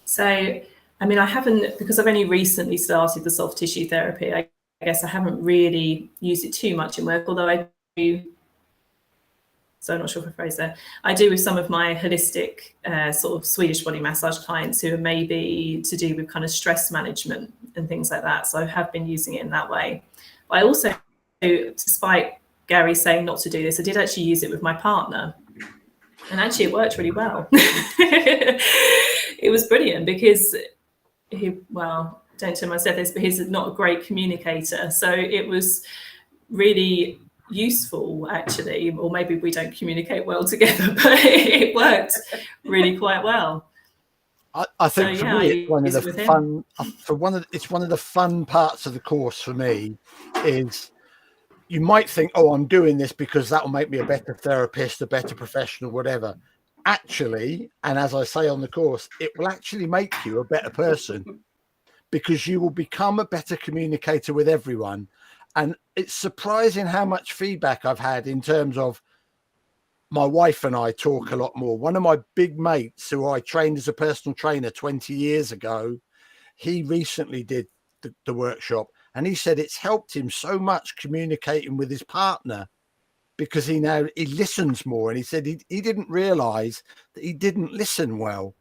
C: So, I mean, I haven't, because I've only recently started the soft tissue therapy, I guess I haven't really used it too much in work, although I do. So I'm not sure if I phrase there. I do with some of my holistic sort of Swedish body massage clients who are maybe to do with kind of stress management and things like that. So I have been using it in that way. But I also, despite Gary saying not to do this, I did actually use it with my partner. And actually it worked really well. It was brilliant because well, don't tell myself this, but he's not a great communicator. So it was really useful actually, or maybe we don't communicate well together, but it worked really quite well.
D: I think so, for me, it's one of the it's one of the fun parts of the course for me is you might think, oh, I'm doing this because that will make me a better therapist, a better professional, whatever. Actually, and as I say on the course, it will actually make you a better person because you will become a better communicator with everyone. And it's surprising how much feedback I've had in terms of my wife and I talk a lot more. One of my big mates who I trained as a personal trainer 20 years ago, he recently did the workshop and he said it's helped him so much communicating with his partner because he listens more. And he said he didn't realize that he didn't listen well.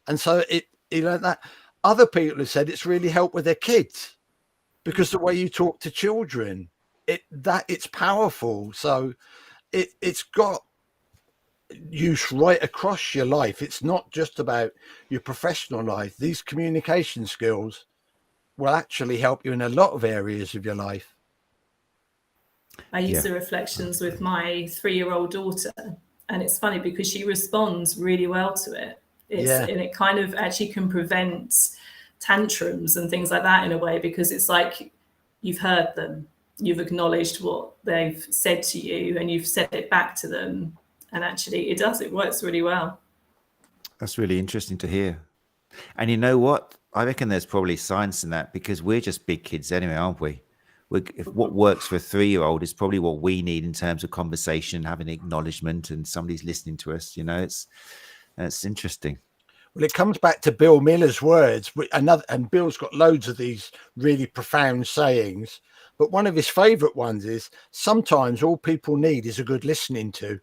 D: And so he learned that. Other people have said it's really helped with their kids. Because the way you talk to children, it's powerful. So it's got use right across your life. It's not just about your professional life. These communication skills will actually help you in a lot of areas of your life.
C: I use the reflections with my 3-year-old daughter, and it's funny because she responds really well to it. And it kind of actually can prevent tantrums and things like that in a way, because it's like you've heard them, you've acknowledged what they've said to you, and you've said it back to them, and actually it works really well.
A: That's really interesting to hear. And you know what, I reckon there's probably science in that, because we're just big kids anyway, aren't we? If what works for a 3-year-old is probably what we need in terms of conversation, having acknowledgement, and somebody's listening to us. It's interesting.
D: Well, it comes back to Bill Miller's words, and Bill's got loads of these really profound sayings, but one of his favorite ones is sometimes all people need is a good listening to.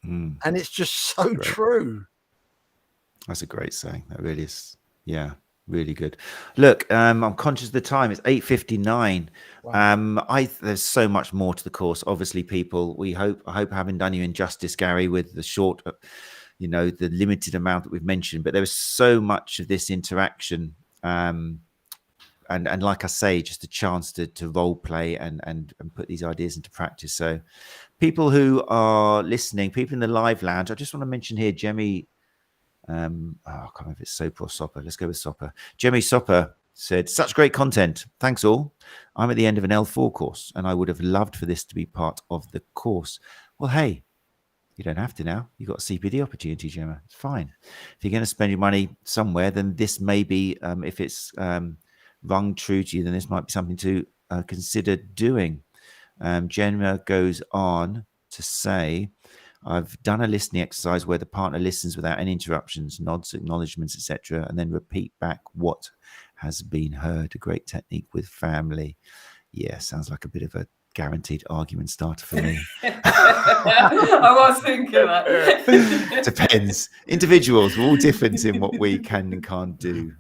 D: And it's just so true.
A: That's a great saying. That really is. Yeah, really good. Look, I'm conscious of the time. It's 8:59. Wow. There's so much more to the course. Obviously, people, I hope I haven't done you injustice, Gary, with the short the limited amount that we've mentioned, but there is so much of this interaction. And like I say, just a chance to role play and put these ideas into practice. So people who are listening, people in the live lounge, I just want to mention here, Jemmy, I can't remember if it's Soper or Sopper. Let's go with Sopper. Jemmy Sopper said, such great content. Thanks all. I'm at the end of an L4 course and I would have loved for this to be part of the course. Well, hey, you don't have to now. You've got a CPD opportunity, Gemma. It's fine. If you're going to spend your money somewhere, then this may be, if it's rung true to you, then this might be something to consider doing. Gemma goes on to say, I've done a listening exercise where the partner listens without any interruptions, nods, acknowledgements, etc., and then repeat back what has been heard. A great technique with family. Yeah, sounds like a bit of a guaranteed argument starter for me.
B: I was thinking that.
A: Depends. Individuals, we're all different in what we can and can't do.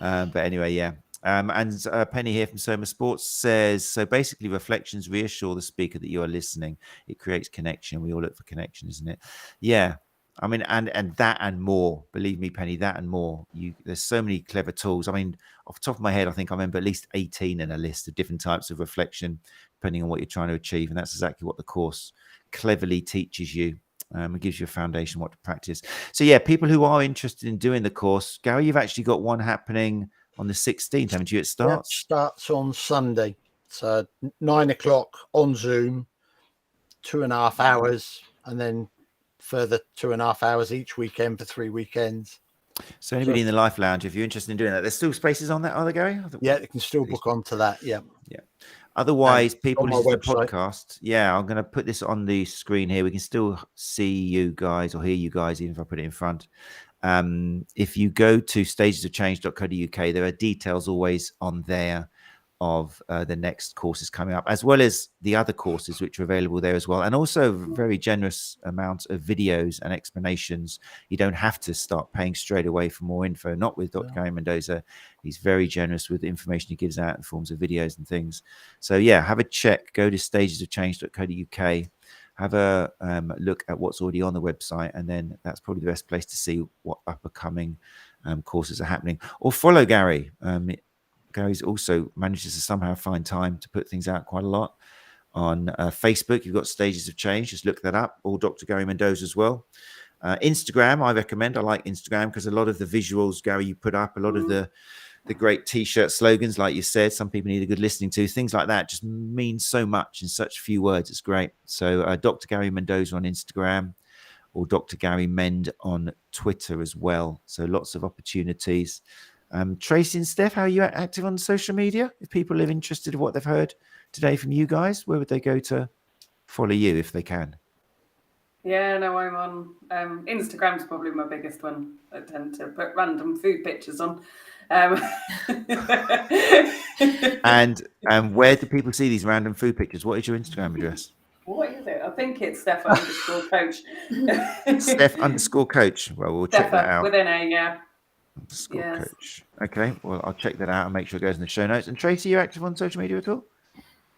A: But anyway, yeah. And Penny here from Soma Sports says, so basically reflections reassure the speaker that you are listening. It creates connection. We all look for connection, isn't it? Yeah. I mean, and that and more. Believe me, Penny, that and more. There's so many clever tools. I mean, off the top of my head, I think I remember at least 18 in a list of different types of reflection, depending on what you're trying to achieve. And that's exactly what the course cleverly teaches you. It gives you a foundation what to practice. So yeah, people who are interested in doing the course, Gary, you've actually got one happening on the 16th, haven't you? It starts?
D: It starts on Sunday. So 9 o'clock on Zoom, 2.5 hours, and then further 2.5 hours each weekend for 3 weekends.
A: So anybody in the Life Lounge, if you're interested in doing that, there's still spaces on that, are there, Gary?
D: Yeah, you can still book onto that. Yeah.
A: Otherwise, people
D: on my
A: listen to the
D: website.
A: podcast. Yeah, I'm going to put this on the screen here. We can still see you guys or hear you guys, even if I put it in front. If you go to stagesofchange.co.uk, there are details always on there of the next courses coming up, as well as the other courses which are available there as well, and also very generous amounts of videos and explanations. You don't have to start paying straight away for more info, not with Dr. Gary Mendoza. He's very generous with the information he gives out in forms of videos and things. So yeah, have a check, go to stagesofchange.co.uk, have a look at what's already on the website, and then that's probably the best place to see what upcoming courses are happening. Or follow Gary. Gary's also manages to somehow find time to put things out quite a lot on Facebook. You've got Stages of Change, just look that up, or Dr. Gary Mendoza as well. Instagram, I recommend. I like Instagram because a lot of the visuals, Gary, you put up, a lot of the great t-shirt slogans, like you said, some people need a good listening to, things like that just mean so much in such few words. It's great. So Dr. Gary Mendoza on Instagram, or Dr. Gary Mend on Twitter as well. So lots of opportunities. Tracy and Steph, how are you active on social media? If people are interested in what they've heard today from you guys, where would they go to follow you if they can?
B: Yeah, no, I'm on Instagram's probably my biggest one. I tend to put random food pictures on.
A: And where do people see these random food pictures? What is your Instagram address?
B: What is it? I think it's Steph_coach.
A: Steph_coach. Well, we'll check that out.
B: With an A, yeah.
A: Coach. Okay, well, I'll check that out and make sure it goes in the show notes. And Tracy, you active on social media at all?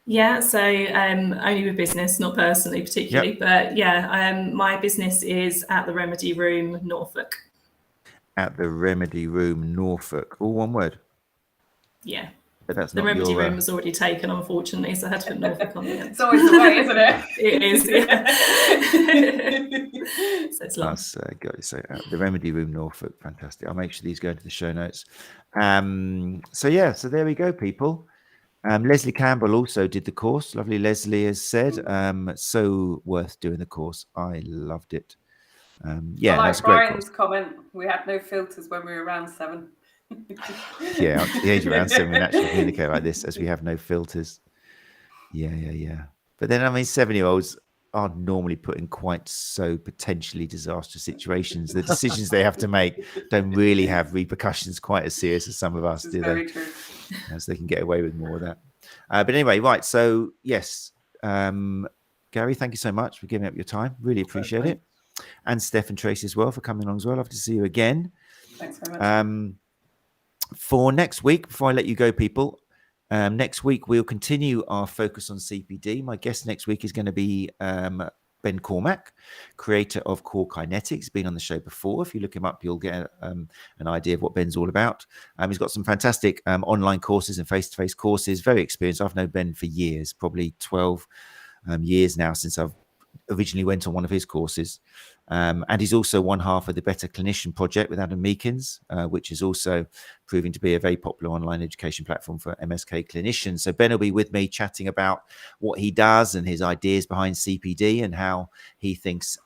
C: Yeah, so only with business, not personally particularly, but yeah, my business is at the Remedy Room, Norfolk.
A: At the Remedy Room, Norfolk, all one word.
C: Yeah.
A: But that's
C: the
A: not
C: Remedy
A: your,
C: Room was already taken, unfortunately, so I had to put Norfolk on the end.
B: It's always the way, isn't it?
C: It is, yeah. So it's long.
A: That's got to say, the Remedy Room, Norfolk, fantastic. I'll make sure these go into the show notes. So yeah, so there we go, people. Leslie Campbell also did the course. Lovely Leslie has said, so worth doing the course. I loved it. Yeah,
B: I
A: that's
B: like
A: a great
B: Brian's
A: course.
B: comment. We had no filters when we were around 7.
A: Yeah, at the age of around 7, we naturally communicate like this, as we have no filters. Yeah. But then, I mean, 7-year-olds are normally put in quite so potentially disastrous situations. The decisions they have to make don't really have repercussions quite as serious as some of us, do they?
B: Very true.
A: So they can get away with more of that. But anyway, right. So yes, Gary, thank you so much for giving up your time. Really appreciate it. And Steph and Tracy as well for coming along as well. Love to see you again.
B: Thanks very much.
A: For next week, before I let you go, people, next week we'll continue our focus on CPD. My guest next week is going to be Ben Cormack, creator of Core Kinetics. Been on the show before. If you look him up, you'll get an idea of what Ben's all about. He's got some fantastic online courses and face-to-face courses. Very experienced. I've known Ben for years, probably 12 years now since I've originally went on one of his courses. And he's also one half of the Better Clinician Project with Adam Meakins, which is also proving to be a very popular online education platform for MSK clinicians. So Ben will be with me chatting about what he does and his ideas behind CPD and how he thinks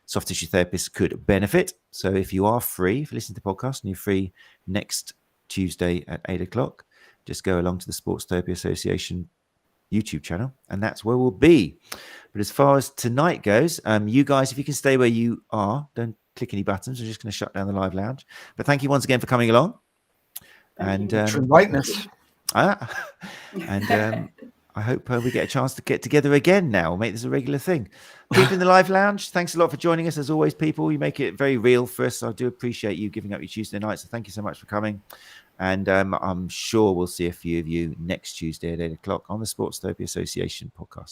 A: soft tissue therapists could benefit. So if you are free, if you listen to the podcast and you're free next Tuesday at 8 o'clock, just go along to the Sports Therapy Association YouTube channel, and that's where we'll be. But as far as tonight goes, you guys, if you can stay where you are, don't click any buttons. We're just going to shut down the live lounge. But thank you once again for coming along.
B: Thank
A: And
D: For inviting us.
A: I hope we get a chance to get together again now. We'll make this a regular thing. People in the live lounge, thanks a lot for joining us. As always, people, you make it very real for us. I do appreciate you giving up your Tuesday night. So thank you so much for coming. And I'm sure we'll see a few of you next Tuesday at 8 o'clock on the Sports Therapy Association podcast.